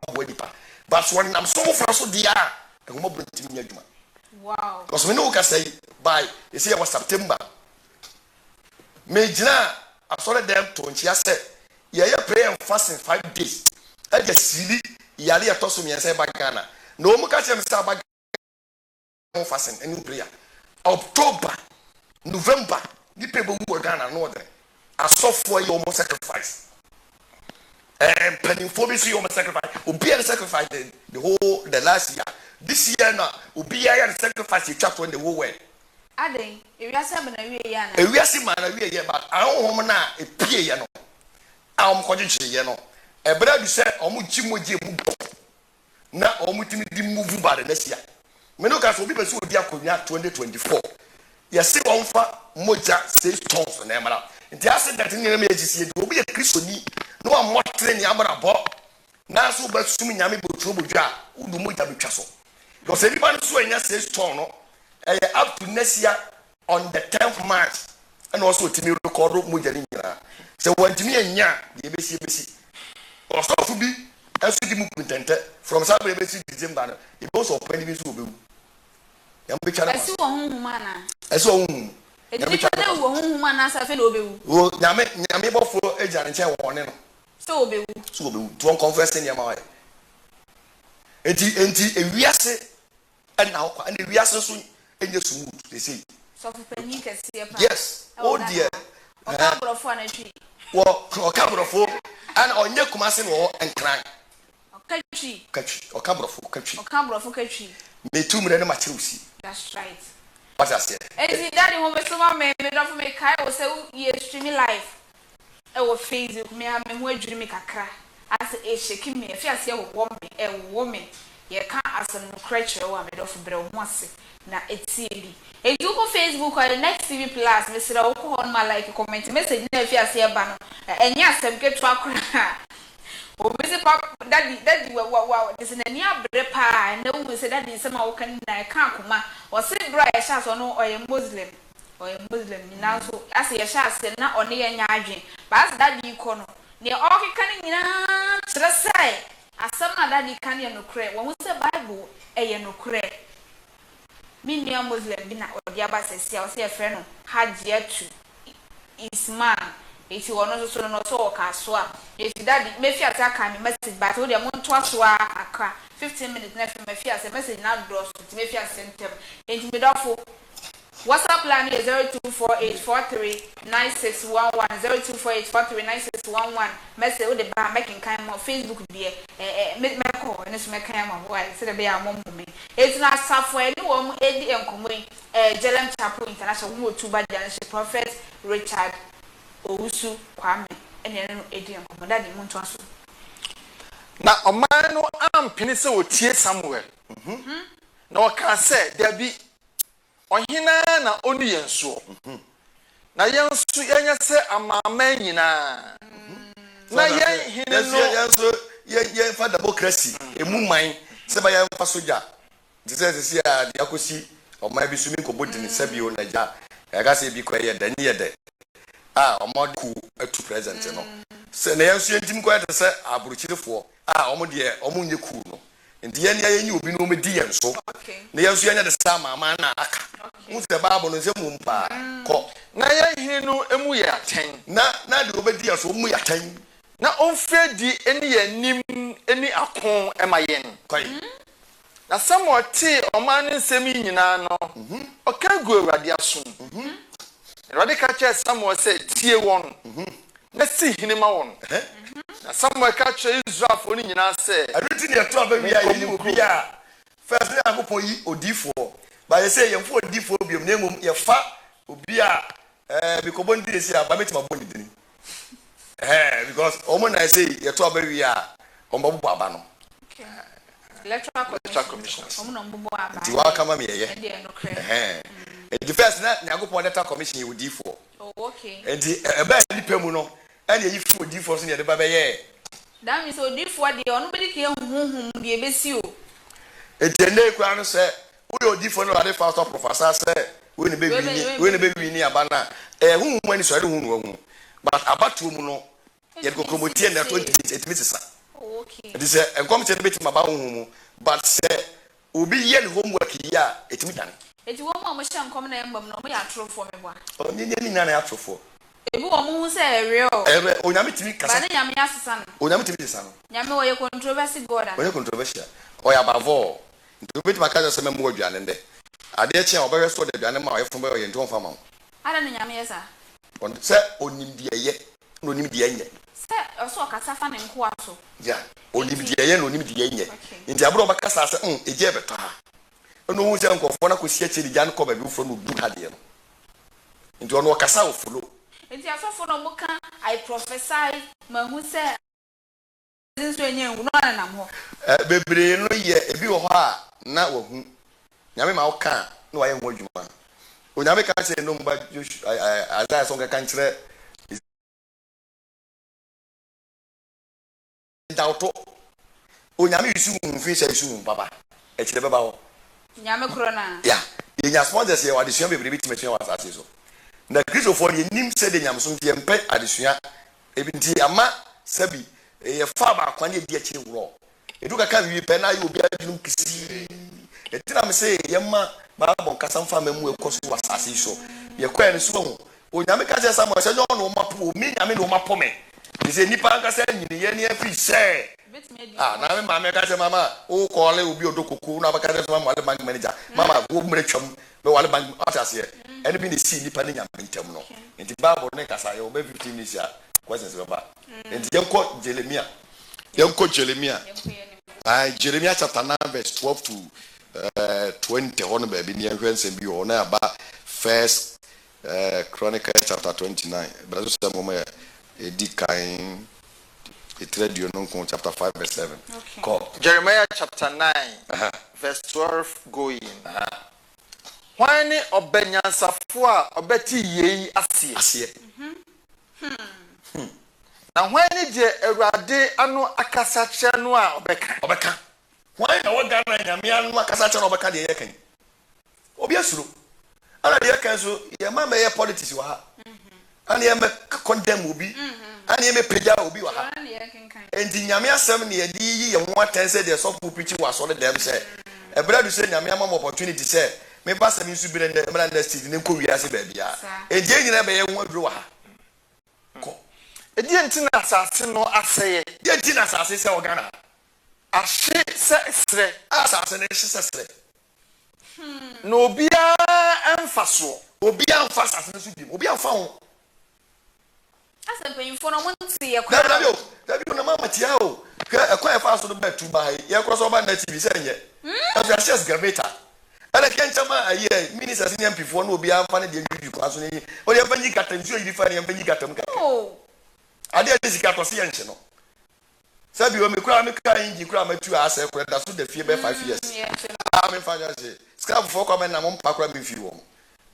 Speaker 2: But when I'm so far so dear, and more bring wow. Because we know can say by you see was September. Major, I saw them to said, yeah, pray and fast in 5 days. I just silly, Yali a toss me and say by Ghana. No more catch him start by fasting and prayer. October, November, the people who are Ghana know that. I saw for you almost sacrifice. And penny for me, you almost sacrifice. Will be a sacrifice the last year. This year now will be a sacrifice you chapter in the whole way.
Speaker 1: Ade, if you are 7 a year,
Speaker 2: we are seeing man a year, but I don't want a piano. I'm calling you know. A brother said, Omuchimu now Omutim move by the next year. Menokas will be pursued 2024. Yes, see on for Moja says tongues on Emerald. And the answer that in the emergency will be a Christian. No, I'm not training about. Now, so but assuming Yami Butubuja, who do Muta Bichaso. Because everybody swing says Tono, up to next year on the 10th March, and also Timmy record Mujalina. So when Timmy and Ya, the ABC, or so to be, as to be movement from Saturday December, it was of penny will be. I saw home, Mana. I saw home. Oh, Yammy for a giant one. So be one conference in your mind. And we are say, and now, and we are so soon in the smooth, they say.
Speaker 1: So, Penny can see a
Speaker 2: yes, oh dear.
Speaker 1: A couple of one tree.
Speaker 2: Well, a couple of four, and on your commercial war and crank. Catch, or couple of country. Or couple of country. May 2 million machusi. That's right. What I said. And the daddy won't be so made of me, Kyle, so you're streaming live. Oh, Facebook, me, I'm a dream make a cry. As a shaking me, if I see a woman, you can't ask a creature or made of brown once. Now it's silly. A group of Facebook or the next TV Plus, Mr. Oko on my like a comment message, if I see a banner, and yes, I'm get to a cry. Oh, Mr. Pop, daddy, wow, this is a near brepa, and no one said that is somehow can I can't come or say bright shots or no, or a Muslim. Or a Muslim now, so as a shas, not only a yajin, but as that you corner. Near all canning to the side, as some daddy can no cray, when we say Bible, a no cray. Me near Muslim, be not or the abbas, say a friend, had yet to is man. If you want to so no so caswa, if daddy may fear attack and message, but all the amount twice a car 15 minutes left from my fear, a message now draws to make fear sent them. And me doubtful. WhatsApp line is 0248439611 0248439611. Message with the bar making kind of Facebook dear. Make my call and it's my kind of why instead of being mom. It's not tough for anyone. Eddie and Kumwe, Jelem Chapel International Wood to Bajan Prophet Richard Owusu Kwame and then Eddie and Kumwe Montasu.
Speaker 3: Now, a man no arm penny will tear somewhere. No, I can't say there be. Ohina na oni yenso na yenso yenya se amama nyina na yen hene no
Speaker 2: so yen fa democracy emu man se ba yen fa soja se ya de akosi o man bi sumi ko bodini se bi o na ja ya ga se bi ko ye de ni ye de o mo ku atu president no se na yen so yentim ko ye se aburuchirefo o mo de o mo nye ku no ndi yen ya yen obi no me di yen so na yen so yen de sa mama na aka mu se bible no se mu mpa ko
Speaker 3: na yen hene no emu ye aten
Speaker 2: na de obedi yen so mu ya tan
Speaker 3: na onfre di eni yanim eni akon emayen
Speaker 2: kai
Speaker 3: na Samuel ti oman nsem nyina no oka gu Awurade asom Awurade ka che Samuel say tie won na si hene ma won na Samuel ka che Israel fo ni nyina say
Speaker 2: aduti ne to aba wi ayi ni obi a first na akopon yi odifo ba ye say yemfo odifo biom na ngom ye fa obi a bikobo ndi esi aba metima boni dini because omo na say ye to aba wi a omba bubu aba no
Speaker 1: electoral
Speaker 3: commission
Speaker 1: omo no mbubu aba
Speaker 2: ti wa kama me ye the first na nyagopon electoral commission ye odifo
Speaker 1: okay
Speaker 2: and eba ni pemu no and ye fu odifo so ne de ba be ye
Speaker 1: that means odifo de ono be ke huhum de ebesi o
Speaker 2: etende kwa no se wo odifo no ade fast professor se we ne be wi ni aba na huhum ani so ade hunu hu but abatu mu no ye ko promote na 20 it means sa
Speaker 1: okay
Speaker 2: it is a committee bit ma ba huhum but se obi ye ne homework ya etimi dan
Speaker 1: eti wo mo hye nkom na embam no mo ya atrofo me bwa
Speaker 2: ni na ya atrofo
Speaker 1: ebi wo mo hu se ere o
Speaker 2: onyame timi kasa
Speaker 1: ba ne nyame asesa no
Speaker 2: onyame timi sesa no
Speaker 1: nyame wo ye controversy god
Speaker 2: wo ye controversial o ya bavo nti bit ma kaza se memo aduane nde ade eche obere so de aduane ma o ye fun ba ye nton fa ma
Speaker 1: ada ne nyame yesa
Speaker 2: on se onim de ye no onim de ye
Speaker 1: se oso kasa fa ne nko aso
Speaker 2: ya onim de ye no onim de ye nti abro ba kasa se eje beto ha no hu se nkofo na ko sia chiri jan ko ba bi ufo no du hade no nti ono kasa ofolo
Speaker 1: enti asofo no muka I prophesy ma hu se nso enye ngu no na mo
Speaker 2: bebre no ye ebi wo ho a na wo hu nyame ma wo ka na wa ye ho adwuma onyame ka se no mba Isaiah so ka nkyere dauto onyame yisu mfi se yisu baba e kire baba ho
Speaker 1: nyame krona
Speaker 2: ya ye nya sponsors ye wa adesua bebre bitimeti wa asase so na Christopher ye nim se de nyam so ntie mpe adesua ebinti ama sabi ye fa ba kwane di achi wuro eduka ka wi pe na ye obi adunum kisi etina me se ye ma ba bon kasa mfa mamu ekoso wasase so ye kwa ne so ho onyame ka se Samuel se no no mapo mi nyame no mapo me se nipa nka se nyini ye ne afi se na me mama ka se mama o kole obi odokoko na ba ka se mama wale bank manager mama wo mre twam me wale bank atase ene bi ne si nipa ne nyame ntam no enti bible ne kasa ye o be 15 minutes ya questions baba enti yenko Jeremiah Jeremiah chapter 9 verse 12 to 20 on baby ni ehwe nsem bi o na aba first Chronicles chapter 29 brother say mama edi kan etradio no kon chapter 5 verse 7
Speaker 3: okay. Jeremiah chapter 9 verse 12 going when obenyansafo a obeti yei asie na when je Awurade ano akasa kye no a obeka
Speaker 2: why na waga na nyame anu akasa kye no obeka de ye kan obi asuro ana de ye kan so ye mama ye politics wa ha ana ye me condemn obi ana ye me peja obi wa ha enti nyame asem ne ye di yi ye ho atense de so preach wa so de dem say ebra du say nyame am opportunity say me ba sem nsu bi ne mra next ne ko wi ase ba bia enti nyina be ye ho aduro wa ha ko
Speaker 3: edi entina asase no aseye
Speaker 2: di entina asase se ogana
Speaker 3: ahye se sre
Speaker 2: asase ne hye se sre
Speaker 3: no bia emfaso
Speaker 2: obi amfa asase no so bi obi amfa ho
Speaker 1: asa panyimfo no monte ye kwa
Speaker 2: dabi na mama tia o ekwa efa so do ba tu ba ye kro so ba na TV se nye afi ashes gravita ala kenchama aye minister senior mpifo no obi amfa ne de ndu kwa so ni o ye fanyi katanju yi fa ne fanyi katam ka ade ade sika to se yenche no sabi o me kura me ka inji kura ma tu asa kura da so da fie be 5 years me fanya se scrap for come na mo mpa kura me fi wo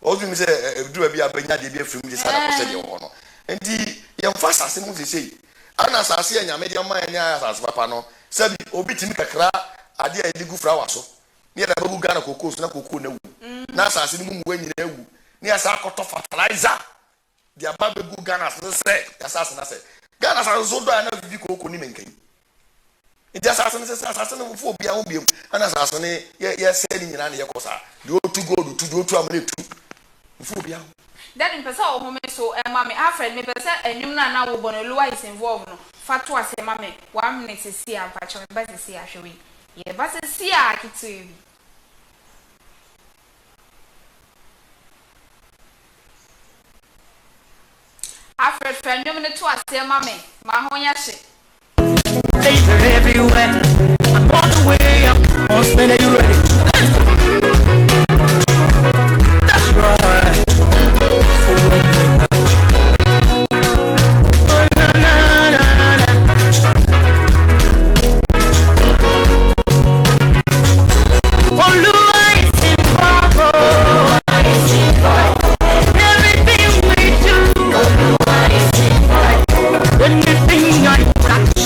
Speaker 2: o du mi se edu abi abanya de bi afrim de sada ko se de wo no enti ye mfa asase mu se ana asase ya nyame dia man nya asase papa no sabi obi timi kakra ade a edigu flower so ne da babu Ghana kokos na kokos na wu na asase ni mu wanyina wu ne asa akoto fertilizer dia babu Ghana se asase na se Ghana asase so do na bibi kokos ni menkan it just asase no fo bia wo biem ana asase ne ye se ni nyina ne ye kosa de otu gold tu de otu amane tu fo bia
Speaker 1: that in person of home so mama Alfred me person enwum na wo bonoluwa is involved no fatu ase mama 1 minute see am pa chome ba see ahwe ye ba see a kitu Alfred friendum ne to ase mama ma honya hye
Speaker 4: They're everywhere. I'm on the way up. On spin, are you ready? That's right. Oh, na, na, na, na. Oh, Lua is involved. Everything we do. Lua is involved. Anything I touch.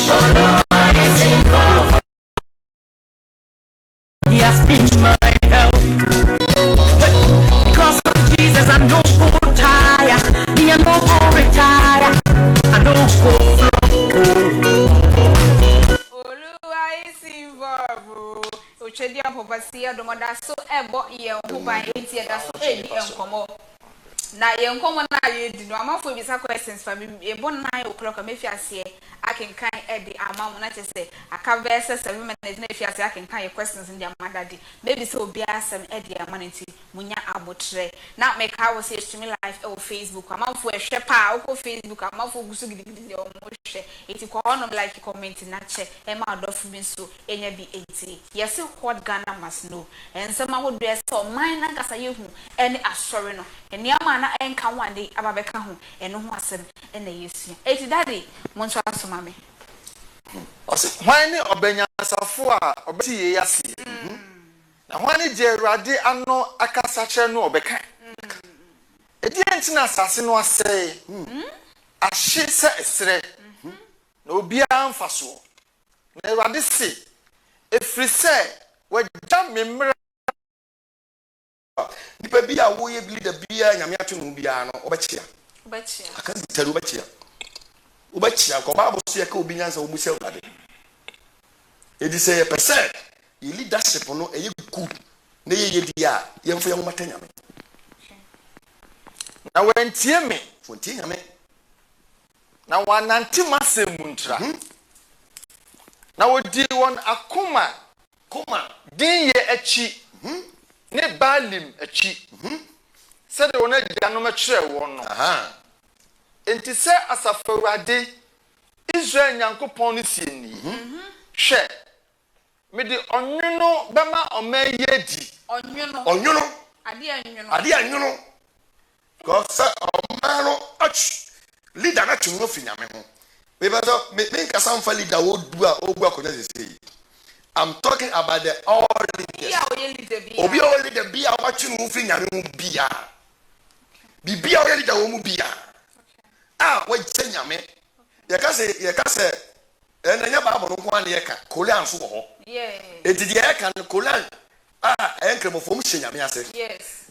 Speaker 4: He has been my help. Because of Jesus, I no go tire. Me, I no go retire. I no go
Speaker 1: Oluwa is involved. Ochedi apopasi adomoda so ebo ye ho ban enti da so edi enkomo. Na ye nkomo na ye di no amafo bisa questions fa me ebo 9 o'clock amefi ase akenkan edi amamu na chese aka verse 7 minutes na efi ase akenkan ye questions ndi amada di maybe so obi asem edi amanenti munya abotre na make how say streaming live on Facebook amafo ehwe pa o Facebook amafo gusu gidigidi o mo hwe eti ko onom like comment na che e ma adofu bi so enya bi enti yes what Ghana must know ensem ahodo e so man na gasa yehu ene asori no eniama na enka wande ababeka ho eno ho asem ena yesu eti daddy monso asoma me
Speaker 3: ose hwan ne obanyansafo a obeti ye yase na hwan ne je Awurade ano akasa kire no obeka edi entina asase no asɛ ahye sɛ esre na obia amfaso na Awurade se efiri sɛ wagya memra
Speaker 2: nipa bi a wo ye leader bia nyame atwe no bia no obechia aka zitaru obechia ko Bible so ye ka obi nyansa wo musia Awurade edi sɛ ye pese ye leadership no eye good na ye di a ye mfa ye mata nyame
Speaker 3: na wantie me
Speaker 2: fontie nyame
Speaker 3: na wanante masemu ntra na wodi won akoma din ye achi ne balim achi se de wona gya no metwere won no enti se asafawade Israel nyankopon no sie ni hwe me de onwuno bema omayedi
Speaker 1: onwuno
Speaker 2: ade anwuno God say omano ach leader na tunwo finyame ho me nka samfa leader wo du a ogu akonya sesei I'm talking about the all leaders obi o leader bia wa tunwo finyame ho bia bibia o leader wo mu bia wa nyame ye ka se enya Bible no kwa na ye ka Koran so ho etidi ye ka Koran enkremofo mu hye nyame ase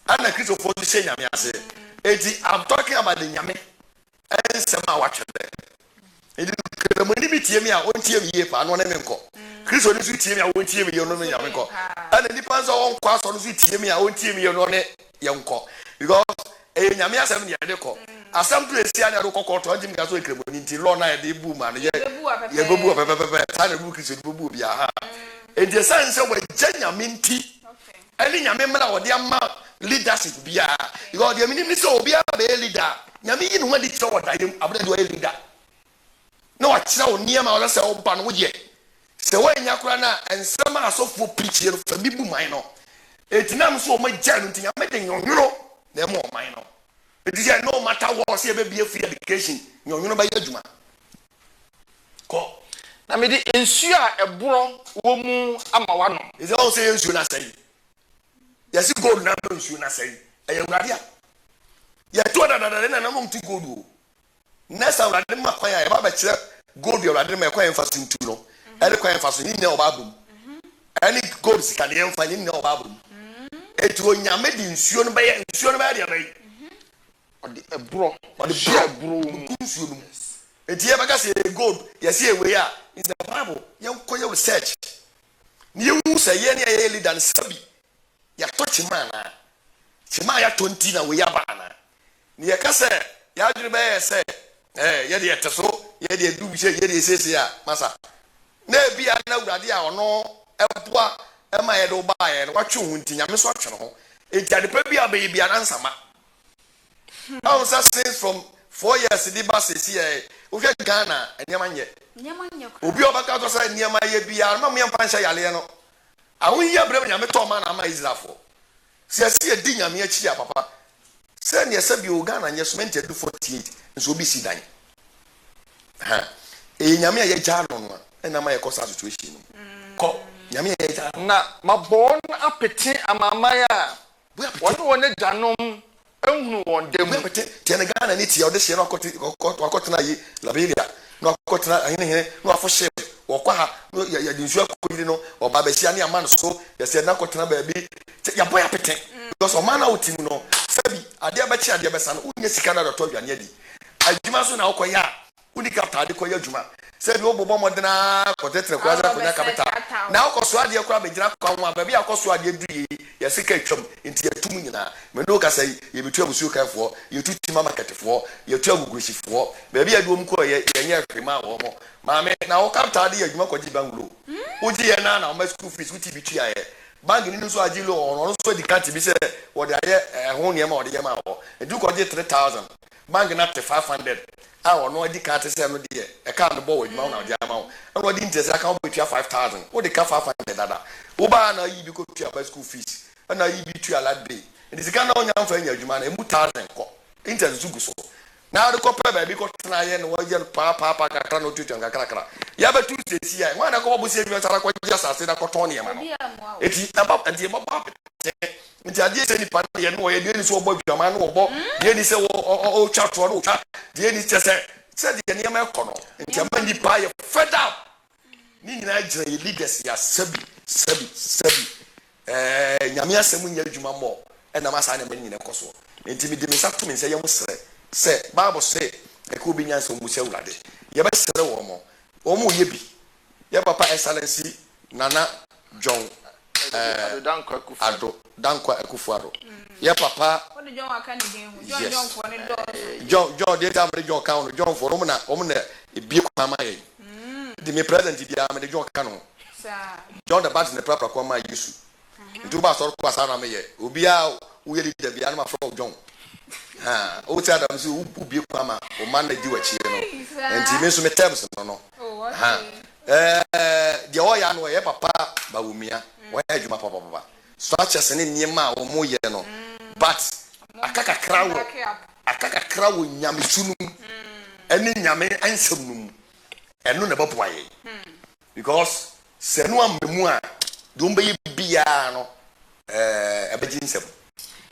Speaker 2: ana Christopher do hye nyame ase eti I'm talking about the nyame ensema watwede edi kremoni bi tie mi a ontie mi ye pa no na me nko Christo ni so tie mi a ontie mi ye no me nyame nko ana nipa so won kwa so no so tie mi a ontie mi ye no ne ye nko because nyame asem ne ye ko asem to esi ana do kokoto anjim ga so kremoni nti lo na ye de bu ma no ye bebu pepepe ta na bu Christo bebu bia ha enti sense we nyame nti ani nyame mra wo de ama leadership bia because the minimum so bia be leader nyame yi no ma di tro wo dayem abode do leader no wa kira wo niema wo se wo ba no wo je se wo nya kura na ensema asofo preach no fa bibu man no etinam so ma gya no tinya me de nyonworo na mo man no etije no matter what se be bia free education nyonworo ba yaduma ko
Speaker 3: na me di ensu a eboro wo mu ama wa no
Speaker 2: is all say ensu na say yes gold na ensu na say Awurade a ya to da na mo mti gold o na sa Awurade ma kwan ya ba ba kire gold your adem e kwa emfaso ntu no ele kwa emfaso ni na obabum any gold sika de emfa ni na obabum etu onyame di nsuo no be de abai
Speaker 3: odi ebro odi share bro
Speaker 2: nsuo no eti e baka say gold yes e we a in the Bible yen koye research ni yu say ye na ye leader sabi ya to chimana chima ya 20 na we ya bana ni ye ka say ya adwene be ye say ye de eteso ye de du bi ye de sese a masa na bia na urade a ono eboa e ma ye do ba ye no watwe hu nti nyame so atwe ho enti ade pa bia be bia na nsama I since from 4 years the bus is here. We Ghana and Yamanye. Ubi obaka to say near my bia, mammy and Pancha Yaliano. I will hear Bremen Yametoman and my Islafo. See, I see a dinner me chia, papa. Send your sub Uganda and just meant to do 48 and so be see dying. Ha, a Yamia Jaron, and I'm a cosa situation. Call Yamia
Speaker 3: na mabon apeti amamaya. What one a janom. Ehunu won dem
Speaker 2: tiene Ghana ni ti audition akotena yi Liberia no akotena ahine no afoshe wokwa ha no ya dinsu akodi no oba be hia ne amano so ya se na akotena ba bi ya boy apete because o mana otimu no sabi ade abachi ade besa no unye sika na dotɔ dwane adi adwuma so na okoya unika tade koya adwuma sabi obobo modena kotetre kwa za konya capital na okoso ade kora be gina kwa ho ba bi akoso ade dui ya sika twam nti yatum nyina me no ka say ye betu abusu kanfo ye tuti mama katefo ye tu agugushifo ba bi adom ko ye nya hwema wo mo maame na o capital ade adwuma kwaji bangulo uji ye na o ma school fees uti bitu ya ye bank ni so agilo ono so di kanti bi se wo de aye ho ne ma wo de ma wo edu ko je 3000 bank na 500 a ono di kanti se no de e ka no bo wo adwuma na de ama wo no di ntese aka wo betu 5000 wo de ka 500 dada wo ba na yi bi ko tu aba school fees na yi bi tu ala day it is kana onya mfa nya adwuma na emu 1000 ko interest zugu so na de ko pa ba bi ko tena ye no wa je pa kakra no tutu kakra ya ba tu sesi ya nwa na ko bo se adwuma sara ko je asase na ko ton ye ma no eti na ba enti ma ba nti ade se ni pa ye no ye de ni so bo adwuma no bo de ni se o chatro no cha de ni se de ni ma ko no nti ma ni pa ye fed up ni nyina jira ye leaders ya sabi nyame asemu nya adwuma mo na masa na mani ne koso enti mi de me sato me se yem sere se bible say e ko bi nyanso mu se wurade ye be sere wo mo ye bi ye papa excellency nana John dankwa akufuado ye papa
Speaker 1: what John aka ni den John for ne do
Speaker 2: John de tam de John kan John for mo na ebie kwa ma ye de me present di am de John kan no John the Baptist ne papa kwa ma Yesu ntuba so kwa sana me ye obia wo ye leader bia na ma from John o ti adam si ubie kwa ma o man na di wachi no enti me so me terms no de o ya no ye papa ba wumia wo ya adwuma papa so achese ne niema o mo ye no but akaka krawo nyame sunu eni nyame ansem num eno na babo aye because se no amemu a do mbe bia no abaji nsem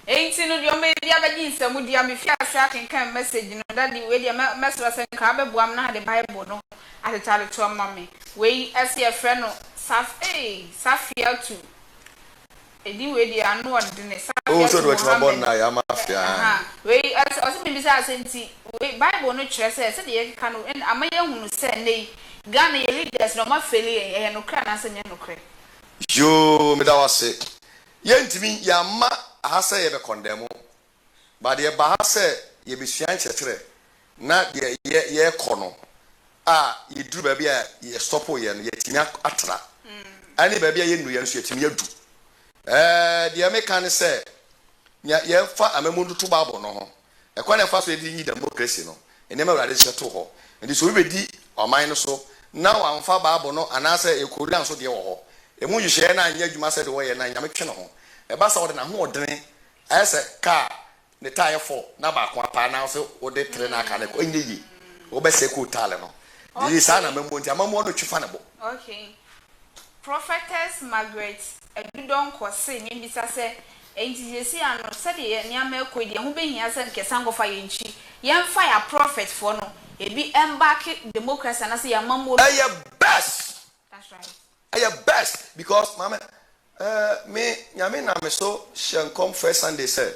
Speaker 1: enti no do mbe bia abaji nsem dia me fiase akenkan message no daddy we dia message sen ka bebuam na the Bible no atetale to mama we ase e frɛ no Safia tu edi we dia no ordine Safia
Speaker 2: so do wetin born na ya mafia
Speaker 1: we ase me bisa asenti we Bible no kyerɛ se de ye ka no amaye hunu se nei Ghana ye leaders no ma feli ye no kra na se nye no kra
Speaker 2: yo me da wase ye ntimi ya ma ahasa ye be condemn ba de ba hasa ye be suan kyerɛkyerɛ na de ye kono ye duru ba bia ye stop ye no ye timi atra ani ba bia ye nu ye nso ye timi adu de me kan se ye fa amamundu to Bible no ho e kwa na fa so ye di democracy no ene ma wrade hye to ho ndi so we be di oman no so na wa mfa Bible no anase e Korean so de wo ho emu yihye na anya adwuma se de wo ye na nyame twe no ho e ba sa wo de na ho odene ayese ka ne tire for na ba ko apa na so wo de tre na aka ne ko nyeyi wo be se ko tale no di sa na mamu nti amamu no twifa ne bo
Speaker 1: okay Prophetess Margaret Edudon Kwase ni bisa se enti yesi ano se de niam ekodi ho behia se nke sango fa yenchi yen fa ya prophet for no ebi embark democracy na say yamambo
Speaker 2: best.
Speaker 1: That's right.
Speaker 2: Best because mama me nyame na me so shenkom first Sunday say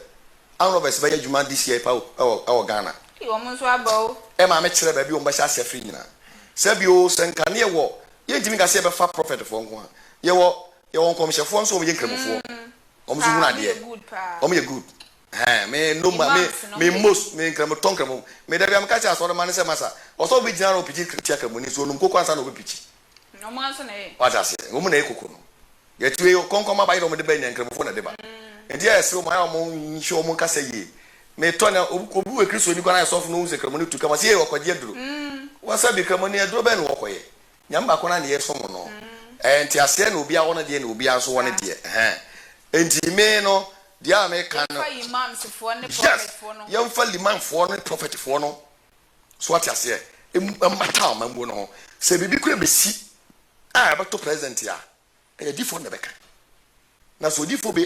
Speaker 2: I don't know if it's juma this year pa o Ghana
Speaker 1: e wo mo so abo
Speaker 2: e ma me kire ba bi o mba sha afri nyina se bi o senkane ye wo ye ntimi ka se be fa prophet fo nko a ye wo nkomhyefo nso o ye nkramofo o mo so huna de o mo ye good me no me most me nkramo tonkramo me da bi am ka cha so man se masa o so bi jina ro piji kritia kamoni so no mkoko ansa no bi pichi
Speaker 1: no mo anso na e
Speaker 2: what ase wo mo na ekoko no ye tuwe konkoma ba yi do mo de ba nya nkramofo na de ba enti ya se o ma mo nshi o mo ka se ye me to na obu we kristo ni kwa na so fo no use kramoni tu kama se ye wakwaje duro wasa bi kramoni aduro ba no wakoye nyamba ko na ne ye so mo no enti ase na obi a wona de na obi anso wona de enti me no dia me kan no
Speaker 1: imam sefo ne prophet fo no
Speaker 2: yam fa imam fo no prophet fo no so ati ase mata o mambo no se bibi kura besi ba to present ya e di fo na beka na so di fo be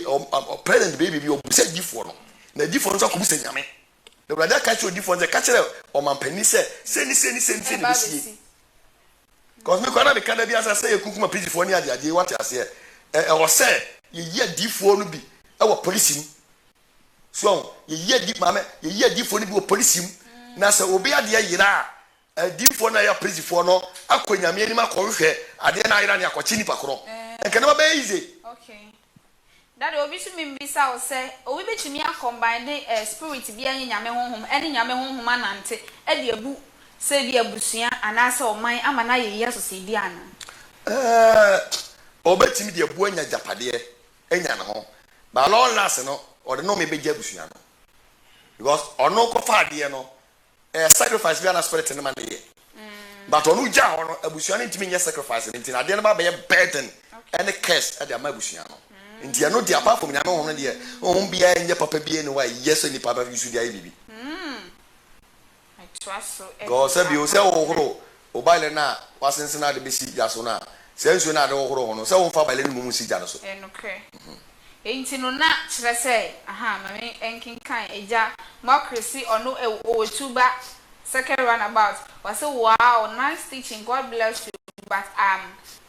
Speaker 2: present baby bi o bu se di fo no na di fo no so ko bu se nyame the brother catch o di fo no catch le o mampani se ni besi cause me kwana be kada bi asa se ekukuma pigi fo ni ade what ase o se ye di fo no bi our police so ye di mama ye di fo ni bi o police na se obi ade yira di fo na ya police fo no akonyame ani makohwe ade na yira ne akochi ni pakoro enke na ba easy
Speaker 1: okay that obi su mi bisa o se obi betumi a combine spirit bi anya nyame honhom ene nyame honhom anante e de abu se bi abusua anase oman ama na ye yeso se di ana
Speaker 2: obetimi de abu anya japade enya na ho ba long last no or the no me beja abusua no because ono ko fa de no sacrifice bi ana spirit ne man ye but onu ja ho no abusua ne ntimi nye sacrifice ne ntina de no ba be burden and curse ade ama abusua no ntia no de apart from nyame ho no de o bia nye papa bia ne wa yes ni papa bi su de ayi bibi
Speaker 1: I trust so
Speaker 2: go se bi o se o horo o baile na wasense na de besi ja so na se nsu na de o horo ho no se o fa baile ni mu si ja no so
Speaker 1: okay enti no na kire se mame enkinkan eja mokrisi ono o tuba second runabout was wow nice teaching God bless you but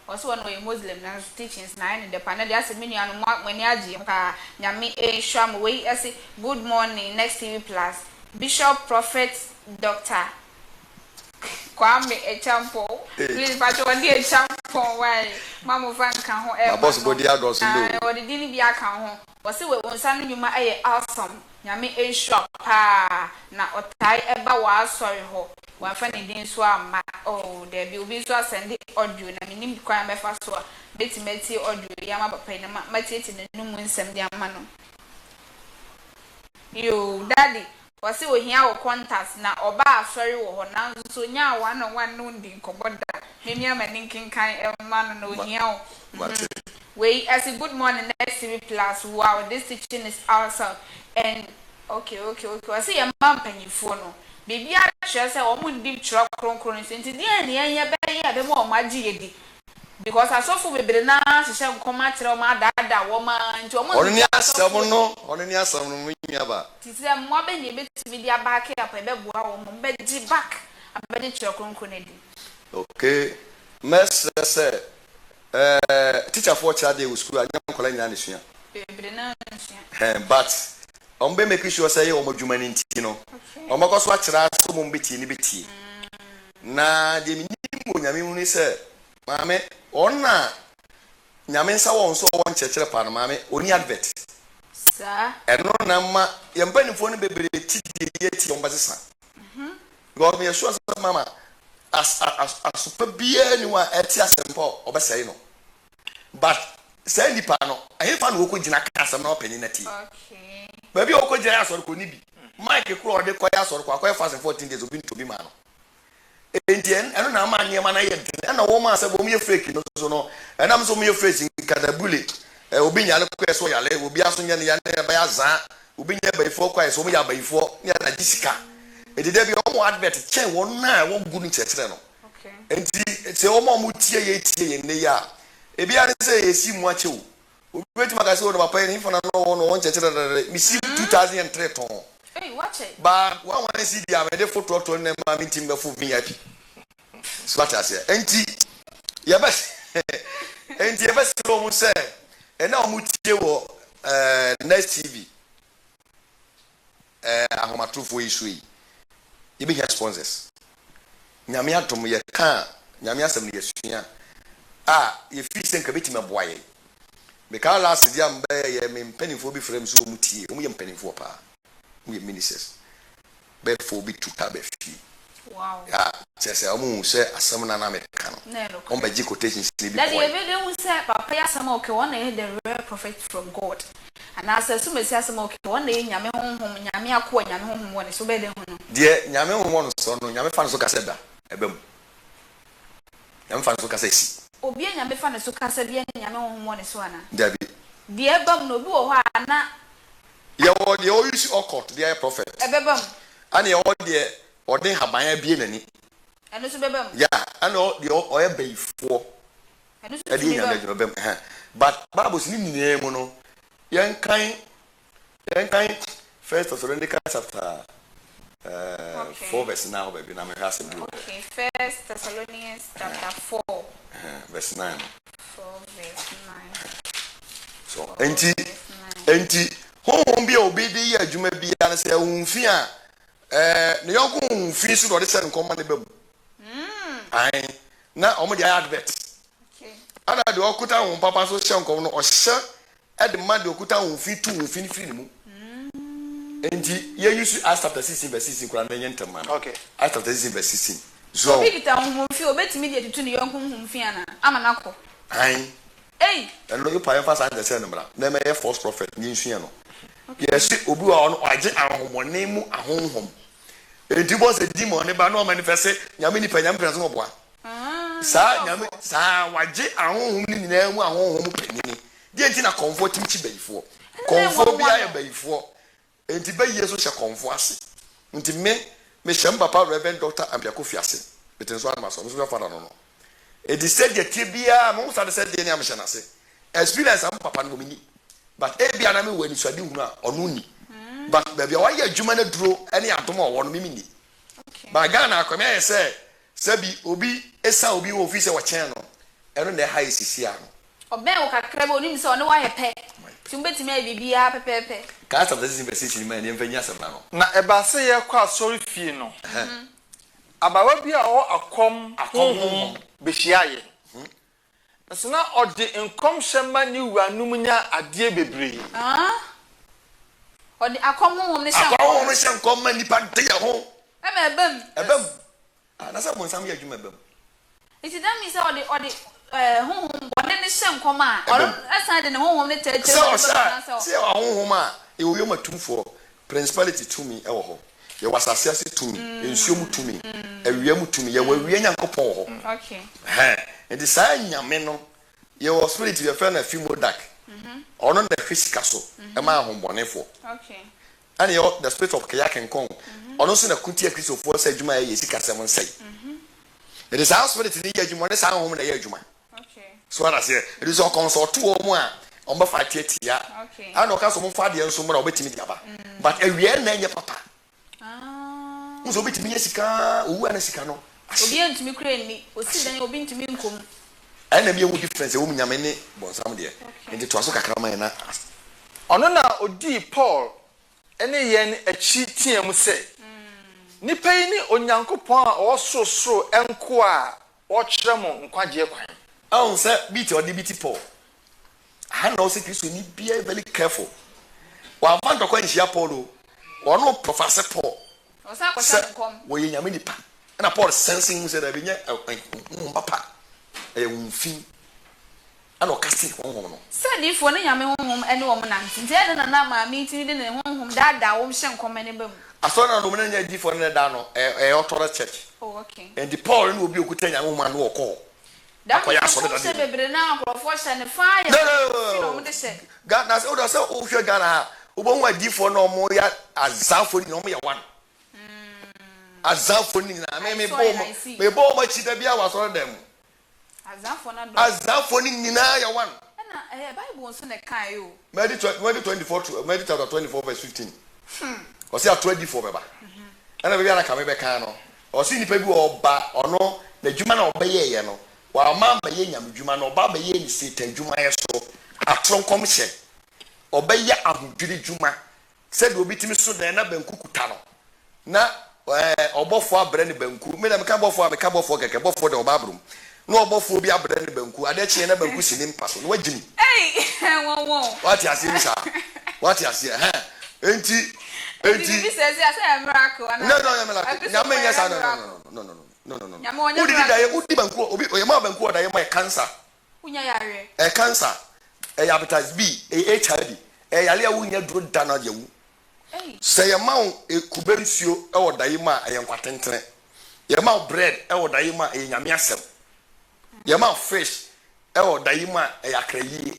Speaker 1: also one way Muslim na teachings na in the panel there say menu anu mani agi ka nyame ehwam we say good morning next TV plus Bishop Prophet Dr. Kwame Echampo please but one day Echampo why mama fan kan ho
Speaker 2: my boss body address no
Speaker 1: o de dini bia kan ho wo se we wonsa no nyuma awesome nyame ehwam pa na otai eba wa asori ho wa fa ne din so ama there be obi so send audio na minim kwan be fa so betimeti audio ya ma papa na matieti na numu nsem di ama no yo daddy wasi ohia wo contact na oba afori wo ho na so nya one on one no ndi nkoboda memi amani kinkan emma no ohia wo we as a good morning next TV plus wow this teaching is awesome and okay wasi ya mampanyifo no bibi a hwe se o mu ndi tro kronkron so nti dia ne anya be ya be mo o maji yedi because asofo bebre na hye nkoma kire o ma dada wo ma nti o mu
Speaker 2: ono ni asam no mu nya ba
Speaker 1: titi mo be ni betimi dia back up e be boa wo mo be di back abedi tro kronkron edi
Speaker 2: okay mestre se teacher for child dey school anya nkola nya ne sua
Speaker 1: bebre na sua
Speaker 2: but ombe make sure say o modwuma ni nti no o makoso akira so mo beti ni beti na de minimo nyame mu ni se maame onna nyame nsa won so won chekere pa no maame oni advert
Speaker 1: sa
Speaker 2: eno na ma yempanifo no bebre titi yeti on basesa god me sure say mama as pa bia ni wa eti asempo obesai no but say nipa no ahefa no ko gina ka asem na opani na ti
Speaker 1: okay
Speaker 2: baby o ko gina asoro ko ni bi mike kro ode ko ya asoro ko akoy fast 14 days obi to bi ma no entien eno na ma niema na yedin na wo ma se bo me fake no so no enam so me fake kadabule obi nya le ko so yale obi aso nya ne ya ne ba ya za obi nya ba ifo kwa so mo ya ba ifo nya na disika edide bi o mo advert chen won na wo gu ni chekere no
Speaker 1: okay
Speaker 2: enti se o mo tie ye ne ya ebi ari se yesi mu ache o obi wetima ka se o no papa ni fana no won chekere mi si 2003 ton
Speaker 1: Hey, watch it.
Speaker 2: But one want to see the amede photo to them ma meeting be full VIP. So what I say. Enti ya best. Enti ya best lo mu say. E na omu tie wo Next TV. Ahomatrofo issue yi. You be sponsors. Nyame atom ye ka nyame asem ne yesua. Ye fi senka beti meboaye. Because last year ye me mpanimfo bi frem so omutie. Omu ye mpanimfo pa. We ministers be for be to tabe fi.
Speaker 1: Wow.
Speaker 2: Yeah, say omu say asem na na me ka no. On be quotations ni bi.
Speaker 1: That you even say papa ya asem okay one the real prophet from God. And as so me say asem okay one day nyame honhom nyame akọ nyame honhom one so be de ho no.
Speaker 2: De nyame honhom no so no nyame fa no so kasa da ebem. Nyame fa no so kasa si.
Speaker 1: Obi nyame fa no so kasa de nyame honhom one so ana.
Speaker 2: Dabi.
Speaker 1: De ebam no bi wo ho ana.
Speaker 2: Ye wo de o use occult de prophet.
Speaker 1: Ebebam.
Speaker 2: Ani o de odin habanya bie nani.
Speaker 1: Eno so bebam.
Speaker 2: Yeah, ano de o ye bayifo.
Speaker 1: Eno so
Speaker 2: Edi nya de bebam. But Bible ni nyina mu no yen kan 1 Thessalonians chapter 4 verse 9 baby na me hase bi.
Speaker 1: Okay, 1 Thessalonians chapter 4
Speaker 2: verse 9.
Speaker 1: 4 verse 9.
Speaker 2: So enti honhom bi obi de ye adwuma bi ya na se hunfi a ne yonko hunfi so do de se nkoma ne bam. Ai na omo de advert.
Speaker 1: Okay.
Speaker 2: Ana de okuta hon papa so hye nkom no o hye e de ma de okuta hunfi tu hunfi ni firi ne mu. Enti ye use Acts chapter 16 verse 16 kura na yentem man.
Speaker 3: Okay.
Speaker 2: Acts chapter 16 verse 16. So
Speaker 1: obi kita honhomfi obetimi de tutu ne yonko honhomfi ana amanako.
Speaker 2: Ai.
Speaker 1: Hey.
Speaker 2: And look for emphasis on the same number. Never a false prophet ni nsuano. Yes, obi wa ono age ahomone mu ahonhom. Enti bo se demon ne ba no manifest nyame ni panyam pranso oboa. Sa nyame sa waje ahonhom ni nyina mu ahonhom panini. Die enti na comfort mi chi bayifo. Comfort bi aye bayifo. Enti ba yeso hye comfort ase. Enti me hyem papa Reverend Dr. Ampiako Fiase. Betenso admaso no so fa no. E di said the tibia mo sa de said de ni am hye experience am papa no mini. But bia na me wani so ade hunu a ono ni. But baby why ya adwuma na duro ene adom a wo no mimi ni.
Speaker 1: Okay.
Speaker 2: Ba Ghana akwame aye say sabi obi esa obi wo office wa chen no. Eno na high sisi a no.
Speaker 1: Oben wo kakra ba onim se one wa hepe. Tumbetimi e bibia pepepe.
Speaker 2: Ka sa this investigation man em fanya sam na no.
Speaker 3: Na eba se ye kwa sorry fie no. Abawa bi a o akom behia ye. Asana odi enkom shema ni wanum nya ade bebre.
Speaker 1: Odi akom honhom ne sha.
Speaker 2: Akom no sha nkom ma nipa de ye ho.
Speaker 1: Ebem.
Speaker 2: Na sa mo nsam ye adwuma bam.
Speaker 1: It is that means odi honhom bone ne sha nkom a. Asan de ne honhom ne tere.
Speaker 2: Se honhom a e wo yoma tumfo principality to me e wo ho. Ye wasase ase to me, ensuo mu to me, awia mu to me, ye wawie nyankopon ho.
Speaker 1: Okay.
Speaker 2: And the sign nyame no ye was spirit ye fe na fimo dak. Ono na hwesika so e ma ahombonefo.
Speaker 1: Okay.
Speaker 2: And the spirit of kayak nkon. Ono so na kunti ya Christopher say adwuma ye sika sem nsai. It is our spirit ni ye adwuma ne sa ahom na ye adwuma.
Speaker 1: Okay.
Speaker 2: So what I say, it is all consult to omo a omba fa tietia.
Speaker 1: Okay.
Speaker 2: And o ka so mo fa de nso mo na obetimi diaba. But awia na nye papa. Uzo bitimi sika owu ana sika no.
Speaker 1: Obi entumi kura ni, osi dan obi ntumi nkom.
Speaker 2: Ai na bi ewu difference ewu nyame ne bonsam de. Enti to aso kakra man na.
Speaker 3: Ono na odi Paul ene yen achi tiam se. Nipa yi ni onyankopon a ososoro enko a o kyerɛ mo nkwaje kwan.
Speaker 2: Ahun se biti odi biti Paul. Ha na o se Kristo ni bia very careful. Wa van to kwa nhia Paul o. Ono professor Paul.
Speaker 1: Osa kwa nkom.
Speaker 2: Wo ye nyame nipa. Na Paul sensing say that binya papa e wunfi ana okasi honhom no
Speaker 1: Sadi fo ne nyame honhom ene wo mnanti nte na na ma mi ti de ne honhom dada wo hye nkom ene bam
Speaker 2: aso na no menya di fo ne da no otoro church.
Speaker 1: Oh, okay.
Speaker 2: And the Paul no obi okuta nyame honhom no okọ
Speaker 1: da ko ya so de bebre na akrofo hye ne fire no mo de hye
Speaker 2: God na say o do say o hwe Ghana ha obo hu adi fo no mo ya azafo ni no mo ya wan azafo ni na me bo mo chi da bia wa so dem azafo ni nyina ya wan
Speaker 1: na Bible so ne kan yo
Speaker 2: Matthew 24 to Matthew chapter 24 verse 15 Ɔsi ato adi for beba. Ɛna baabi ana kame bɛka no. Ɔsi nipa bi ɔba ɔno na dwuma na ɔbɛyɛ yɛ no. Wa ma bɛyɛ nyam dwuma na ɔba bɛyɛ ni setan dwuma yɛ so. Atoro nkɔm hyɛ. Ɔbɛyɛ ahodwiri dwuma. Sɛ de obi timi so na na banku kuta no. Na ɔbɔfo abrɛ ne banku. Me na meka bɔfo a meka bɔfo kɛkɛ bɔfo de ɔba abrom. Na ɔbɔfo bi abrɛ ne banku. Ade kye na banku si ne mpa so. Na wagini.
Speaker 1: Wo.
Speaker 2: What you see, sir? What you see? Enti.
Speaker 1: Bibi says yes, a miracle.
Speaker 2: No, miracle. Nyame yes, no. Who did that? Who did banku? Obi oyema banku da yema cancer.
Speaker 1: Unya yare.
Speaker 2: Cancer. Hepatitis B, HIV. Yale a wunya duro dana je wu. Say yema kube nsuo e wo da yema ayenkwatentene. Yema bread e wo da yema nyame asem. Yema fish e wo da yema yakrayi.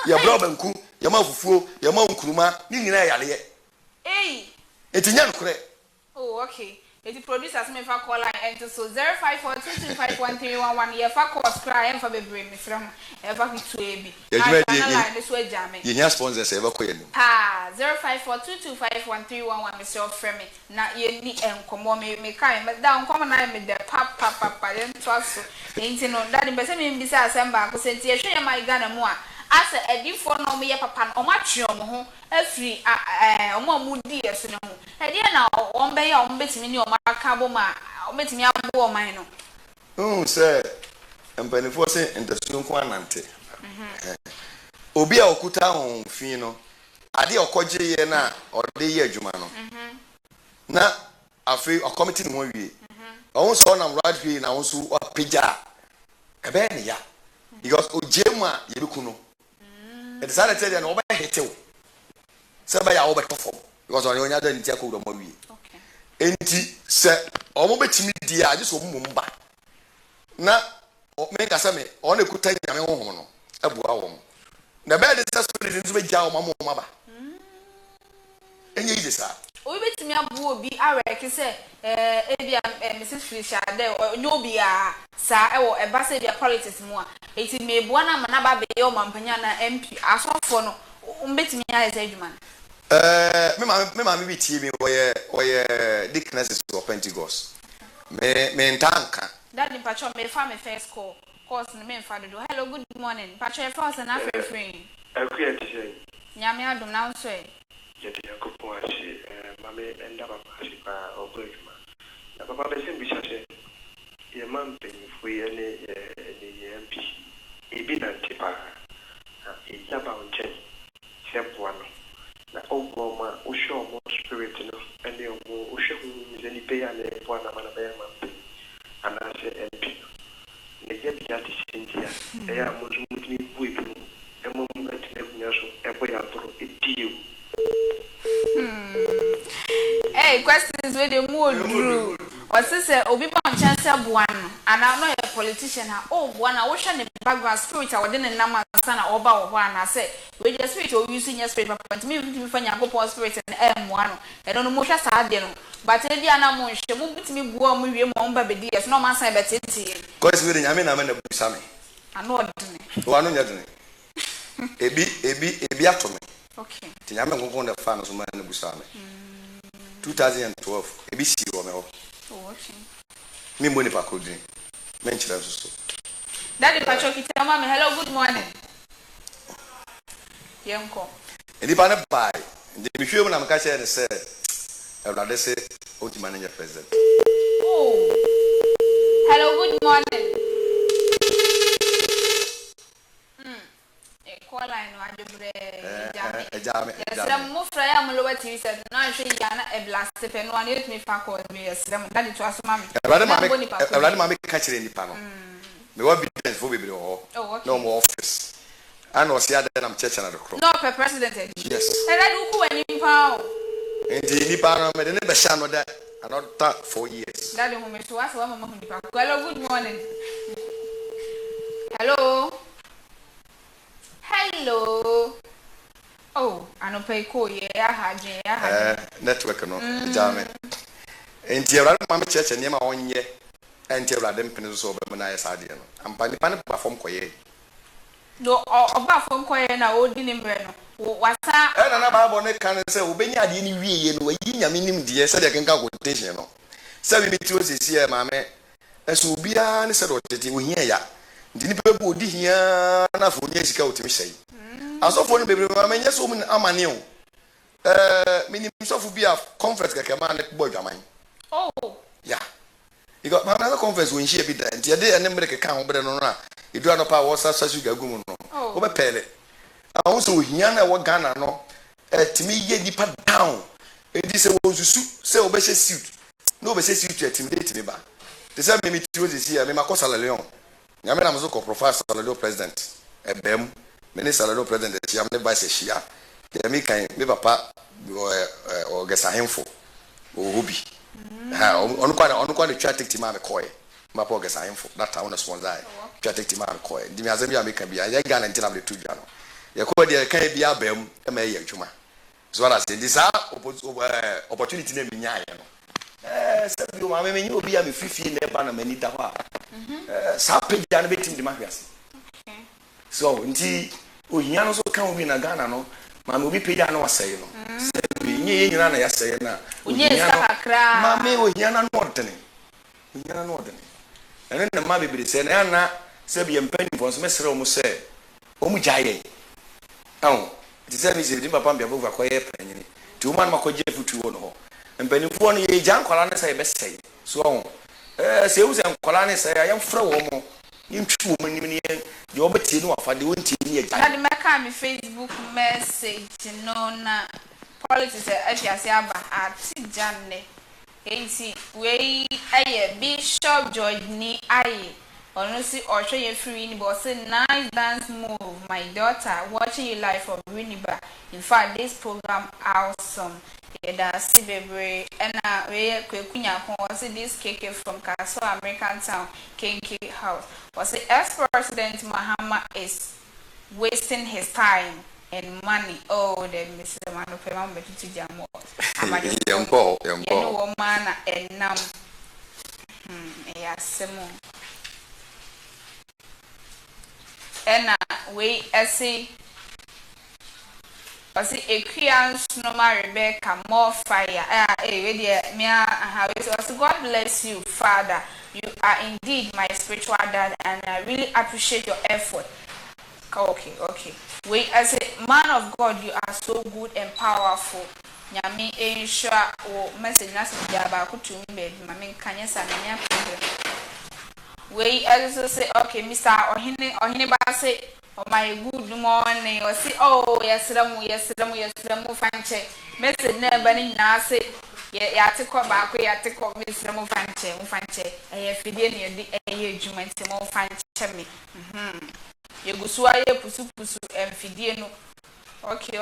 Speaker 2: Ya bro banku, yema fufuo, yema nkuruma, ni nyina yale. Etinya nkure.
Speaker 1: Oh, okay. The producers may fa call line enter so 0542251311 ye fa call cry em fa bebre me from e fa to ebi. Line this way jam.
Speaker 2: You need sponsors e ba koye ni.
Speaker 1: 0542251311 me so frame me. Na ye ni enkomo me kai me da enkomo na me de papa dem to so. Enti no that be say me bisa asem ba ko senti e hwe ye my Ghana mu a asa edifo no me ye papa no ma twe omo ho afiri omo amudi yeso no ho e de na ombe ye ombetimi ni omo aka bo ma ombetimi abo oman no
Speaker 2: say empanifo say intersuon ko anante obi a okuta hon fi no ade okoje ye na ode ye adwuma no na afi committee no wie on so na right wie na on so apija ebe ne ya because ojema ye biku no e decided tell you no oba hetew seba ya oba tofom because on yonya da ntia ko do mo wie enti se omo betimi di a je so mo mba na me ka se me on ekuta nyame honhom no abua wo na be de se spirit nzu be ja o mama o maba enye ide sa
Speaker 1: o betimi abu obi aweke se ebi Mrs. Felicia de nyobi a sa ewo eba se bia politics mu a eti mebua na mana ba be ye o mampanya na MP asofo no mbetimi ya ze adwuma
Speaker 2: me ma bi tie mi oye Dicknesses of Pentecost me ntanka
Speaker 1: daddy pacho me fa me first call course me fa do hello good morning pacho e fa se na free
Speaker 5: akuyati
Speaker 1: nyame adom na nso e
Speaker 5: yeti yakopo achi mame enda papa achi pa obrejuma na papa be sim bishache ye mampe fu ye ne MP ebi na tipa e yaba onche sepoano na ogoma usho mo spirit no ene omo usho ni pe ya ne poana mana be mampe ana se MP ne ye bi ati sintia e ya mo tumutini buibu e mo mbeti ne kunyaso e bo ya toro etiu.
Speaker 1: Hey, questions with the mood drew. Or sister, Obi Ban chance buano, and I'm not a politician. Oh, one, I wish the background spirit I didn't number son or about one. I said, with your spirit or using your spirit, but me to find your couple spirit and M1. I don't know much as I didn't. But Diana Moon, she moved to me, warm with your mom, baby, dears, no man say, but it's
Speaker 2: because we didn't. I mean, I'm in the Busami.
Speaker 1: I know
Speaker 2: one on your ebi ato me.
Speaker 1: Okay.
Speaker 2: Tinyame ngongo na fa no so man na busame. 2012 ebi si wo me ho.
Speaker 1: Oh, okay.
Speaker 2: Me mo ni pa ko din. Men chira so.
Speaker 1: Daddy Pacho kita mama hello good morning. Yenko.
Speaker 2: Edi pa na bai. Ndi mi hwe mu na mka share ne se. Everybody say oti manager president.
Speaker 1: Oh. Hello good morning. Call line no adobre
Speaker 2: ejame
Speaker 1: yes mo fra ya mo lowa tv set na hwe ya na e blast pe no ani let me fa call me yes that it was mama
Speaker 2: everybody mama ka kire nipa no me wa business for bebre ho no more office and was here then I'm church na the cross
Speaker 1: no per president
Speaker 2: yes
Speaker 1: e da du ku wani pa o
Speaker 2: enti nipa no me de ne be sha no da another 4 years
Speaker 1: that home so was wa mama nipa hello good morning hello. Hello. Oh, I don't pay call ye.
Speaker 2: Network no. Jame. Enti Ewrade mama church niam a onye. Enti Ewrade mpene so be na yesade no. Ampani pane perform koye.
Speaker 1: No, oba form koye na odi ni mre no. wasa
Speaker 2: na Bible ne kan say obenya ade ni wieye no yi nyame nim de say de kenka quotation no say me ti o sesi e maame eso bia ne say do tete ohia ya ndi ni pebu odi hia na fo nya sika otimi sei asofo no bebre maame nya so mu amane o minim sofo bia conference keke ma ne bo dwaman ya iko maame na conference won hie bi da ndi de ene mre keka ho bre no na edu anopa wo sa sasu gagu mu no wo be pele ahun so ohia na wo Ghana no timi ye nipa down edi se wo susu se wo be hye suit no be hye suit intimidate me ba te se me ti o sisi ya me makosa la leon nyame na mzo ko profile salado president ebem me ne salado president e am ne vice shia ya me kan me papa o gesa hemfo o hobi ha onu kwa ne twa take ma me koy ma pa o gesa hemfo that town sponsor twa take ma me koy ndi me azem ya me kan bia ya Ghana ntina me tuja no ye ko de kan bia abam e ma ye adwuma so what I say this opportunity na me nyaye no sabi o ma me nyi obi ya me fifi na ba na mani da ho a sa page na betim di mahwiase so nti ohia no so kan obi na Ghana no ma me obi page na wasai no sabi nyi nyina na yasai na
Speaker 1: ohia no
Speaker 2: ma me ohia na no ordene ene na ma bibiri se na na sabi empani fo so mesere o mo se o mu jaye ti se mi se di papa mbia bovu akoye panyini ti o man makoje futu wo no empani fo no ye jan kwala na se be sei so se u se kwala na se ya mfra wo mo ntwu wo nim ni ye obetie no afade wontie ni ye jan
Speaker 1: na de meka mi Facebook message no na politics afiase aba ati janne enti we aye Bishop George ni aye honestly Osho ye free ni but say nice dance move my daughter watching you live from Winneba. In fact this program awesome. Yeah, that's baby and we kwekunya kon was this KK from Castle American Town KK house. Was the ex-president Mahama is wasting his time and money. Oh, the Mr. Manu Pema betu jamo.
Speaker 2: Yampo.
Speaker 1: No woman and nam. Semo. Ena we ese was a Christian normal Rebecca more fire we dear me was God bless you father, you are indeed my spiritual dad and I really appreciate your effort. Okay we as a man of God you are so good and powerful. Nyame ensure o message na se dia ba ko tu baby mama kanya sa na nya we also say okay Mr. Ohine ba say oh my good morning or say oh yes ramu fanche message na ba ni na say ya te ko ba ko ya te ko Mr. mu fanche fidie ne di adwuma nti mu fanche me yegusu aye pusu fidie no okay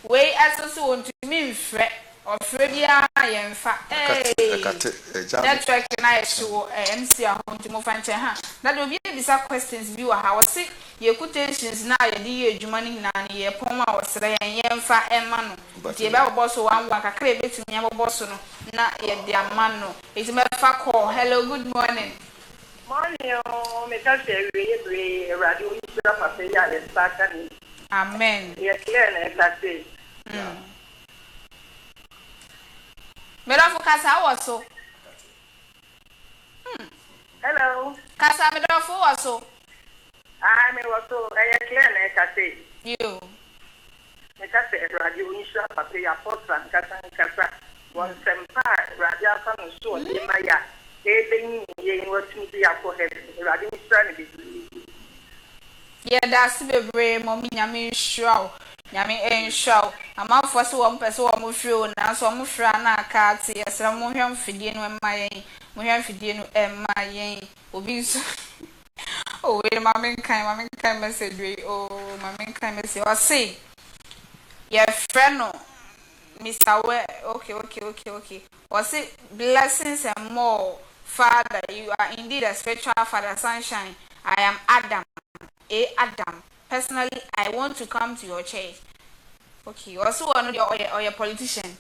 Speaker 1: we also so want to me mfre ofrebia yemfa network na show MC ahonti mo fanche ha na do bi bisa questions bi wa ha wose ye quotations na ye di adwuma ni na ye pon a wosere yemfa ema no ti be bobo so wan kakra betimi ya bobo so no na ye di amano eti me fa call hello good morning
Speaker 6: me ka se we radio isra pa se ya le saka ni
Speaker 1: amen
Speaker 6: ye clear na ka se
Speaker 1: Medofu kasa waso.
Speaker 6: Hello.
Speaker 1: Kasa medofu waso.
Speaker 6: Me waso aya clear na kase.
Speaker 1: You.
Speaker 6: Me kase radio insha pape ya potra kasa. Won sempa radio aka no so de maya. Ebe ni ye wotumi bi akọ radio insha ne bi.
Speaker 1: Yeah, that's bebre mommy nyame nshow. Nyame enshow. Amafo so wo mpese wo mo frio na so mo fra na aka ate yesra mo hwem fidie no emma yen. Mo hwem fidie no emma yen. Obi so. Oh, we mama kan message we. Oh, mama kan message. O say your friend no Mr. We okay. O say blessings and more. Father, you are indeed a spiritual father, sunshine. I am Adam. Adam. Personally, I want to come to your church. Okay, also one or your politician.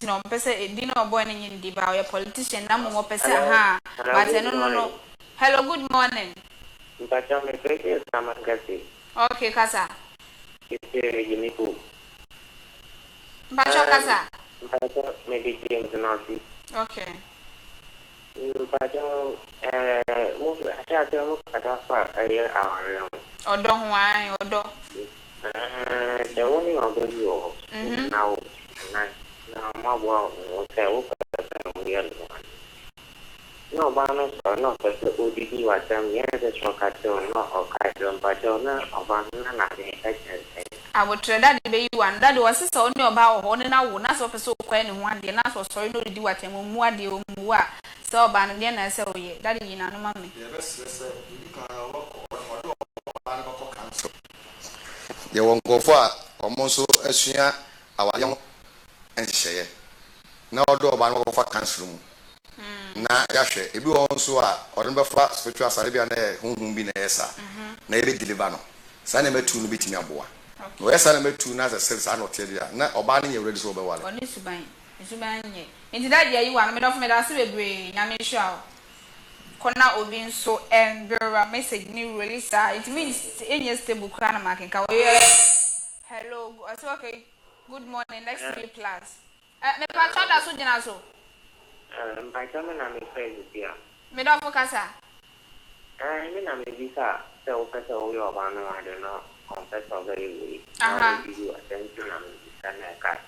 Speaker 1: No person dinner born in the bar your politician no person ha. But no. Hello, good morning.
Speaker 7: Okay,
Speaker 1: Okay, Kasa.
Speaker 7: Ese Jimiku.
Speaker 1: Mpacho kasa.
Speaker 7: Mpacho medicine zinasi.
Speaker 1: Okay.
Speaker 7: Mpacho mo ate mo kata fa aye aware.
Speaker 1: Odo ho an odo.
Speaker 7: The only odo yo. Now na ma bo o te o kata mo ya lo. No bano so no so odidi wa tam ye de so kata no o kata mpacho na obana na ne kata.
Speaker 1: Awotre daddy be you and daddy was so only about one na wo na so person kwa ne ho ade na so sorry no didi watem mu ade o mu a so ba no de na se oye daddy yina no ma me
Speaker 2: ye won kofo a omo so asua awaye enhyeye na odo oba no kofa cancel mu na yahwe ebi won so a odon be fa spiritual sare bia na honhum bi na yesa na ebe deliver no sa na metu no bitimi aboa no yesa na metu na za service anote dia na oba no ye ready so be wale
Speaker 1: oni suban ye enti daddy ayi wa no me do me da se bebre nyame hwa kona obi nso endura message ni release it means any stable kana makenka hello I say okay good morning next to you class me pa chanda so jina so
Speaker 7: Mpacho na me friend bia.
Speaker 1: me do focus
Speaker 7: Me na me visa se o pesa o yo ba no ade no confess o very we.
Speaker 1: Aha.
Speaker 7: You attention na me visa na ka.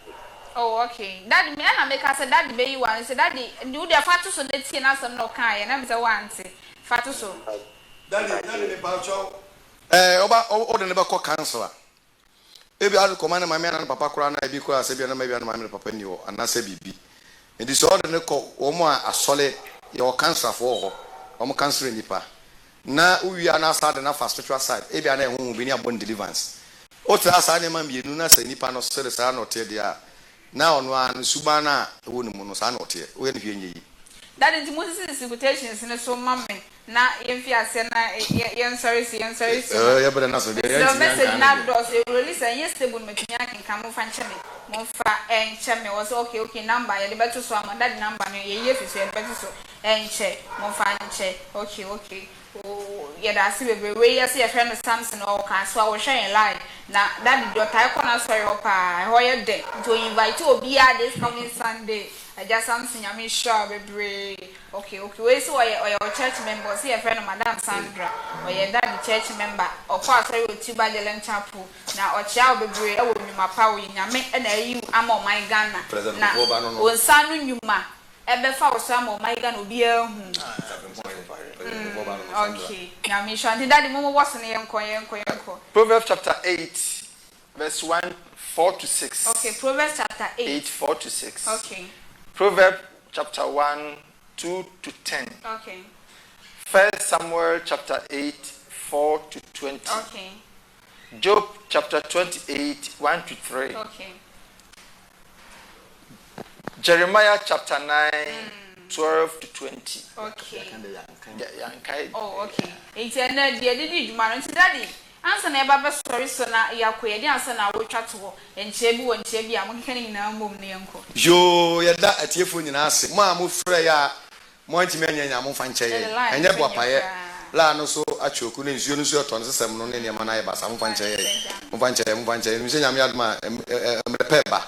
Speaker 1: oh okay daddy me na make us daddy be you one say daddy do the fatu so na tie na some no kan ye na me say want fatu so
Speaker 2: daddy me pa cho oba o de ne be ko cancel ebi adu komane mama na papa kura na ebi kura se bia na mabia na mama papa ni wo anase bibi ndi so de ne ko wo mo asole ye o cancel for ho o mo cancel nipa na uwi ana side na for spiritual side ebi ana ehun bi ni abon deliverance o tra sa ne ma bienu na sa nipa no sele sa na ote dia na ono an suba na wo ni mu no sa na ote wo ye ne hwe nyi
Speaker 1: daddy nti Moses quotations ne so mama na yemfi ase na yen sorry
Speaker 2: ya bere na so de
Speaker 1: ya nti message na do say release and yesterday me tunya kan mo fa ncheme mo fa encheme was okay number ya de beto so am daddy number no ye fi so ya beto so enche mo fa nche okay ya da se bebre we ya se ya friend Samson o ka so a wo hwe line na daddy do tai kona so yo pa ho ye de to invite obi a this coming Sunday aja Samson nyame sure bebre okay we so oya church member see your friend Madam Sandra oya daddy church member okwa sorry otiba Jelem Chapel na ochia bebre e wo nyuma pa wo nyame na ayi ama my Ghana na onsanu nyuma ebe fa wo so ama my Ghana obi ahu okay nyame sure and daddy momo was na yenko
Speaker 3: Proverbs chapter 8 verse 4 to 6.
Speaker 1: okay Proverbs chapter 8
Speaker 3: 4 to 6.
Speaker 1: okay
Speaker 3: Proverbs chapter 1 2 to 10.
Speaker 1: okay
Speaker 3: 1 Samuel chapter 8 4 to 20.
Speaker 1: okay
Speaker 3: Job chapter 28 1 to 3.
Speaker 1: okay
Speaker 3: Jeremiah chapter 9 12 to 20.
Speaker 1: okay
Speaker 3: Oh,
Speaker 1: okay. It's na dia didi djuma no daddy. Ansa na eba be sorry so na yakoye di ansa na wo twato enche bi wo nche bi a mo keke ni na mbom ne yanko.
Speaker 2: Yo yeda atiefo nyina ase. Mo a mo frɛ ya mo antime anyanya mo fa nche ye. Enye boapaye. La no so achoku ne nsuo no so to no sesem no ne ne ma na ye ba sa mo fa nche ye. Mo fa nche ye. Mi se nyame aduma mrepe ba.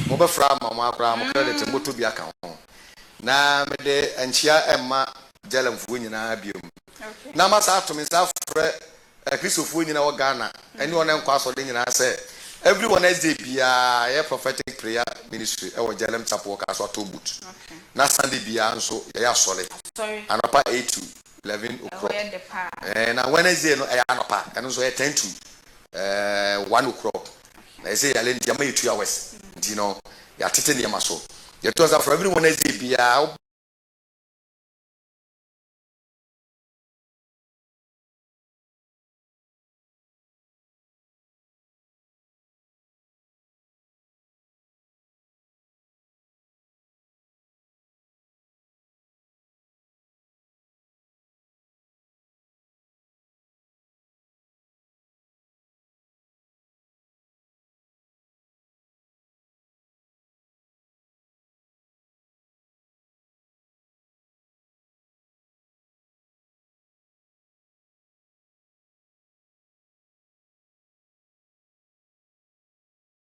Speaker 2: Mo be fra ma mo akra mo credit mo to bi aka ho. Na me de enchia emma Jelem fu nyina biom.
Speaker 1: Okay.
Speaker 2: Na ma sa to me sa frɛ Christopher nyina wo Ghana. Eni wona nkwa so de nyina se every Wednesday bia ye prophetic prayer ministry e wo Jelem Chapel ka so to boot.
Speaker 1: Okay.
Speaker 2: Na Sunday bia nso ye asole.
Speaker 1: Sorry.
Speaker 2: Anopa 8 to 11 o'clock. Na Wednesday no e anopa. Eno so ye 10 to 1 o'clock. Na say ya le ntia ma 2 hours. Ndi no ya tete ne ma so. Ye to za for every Wednesday bia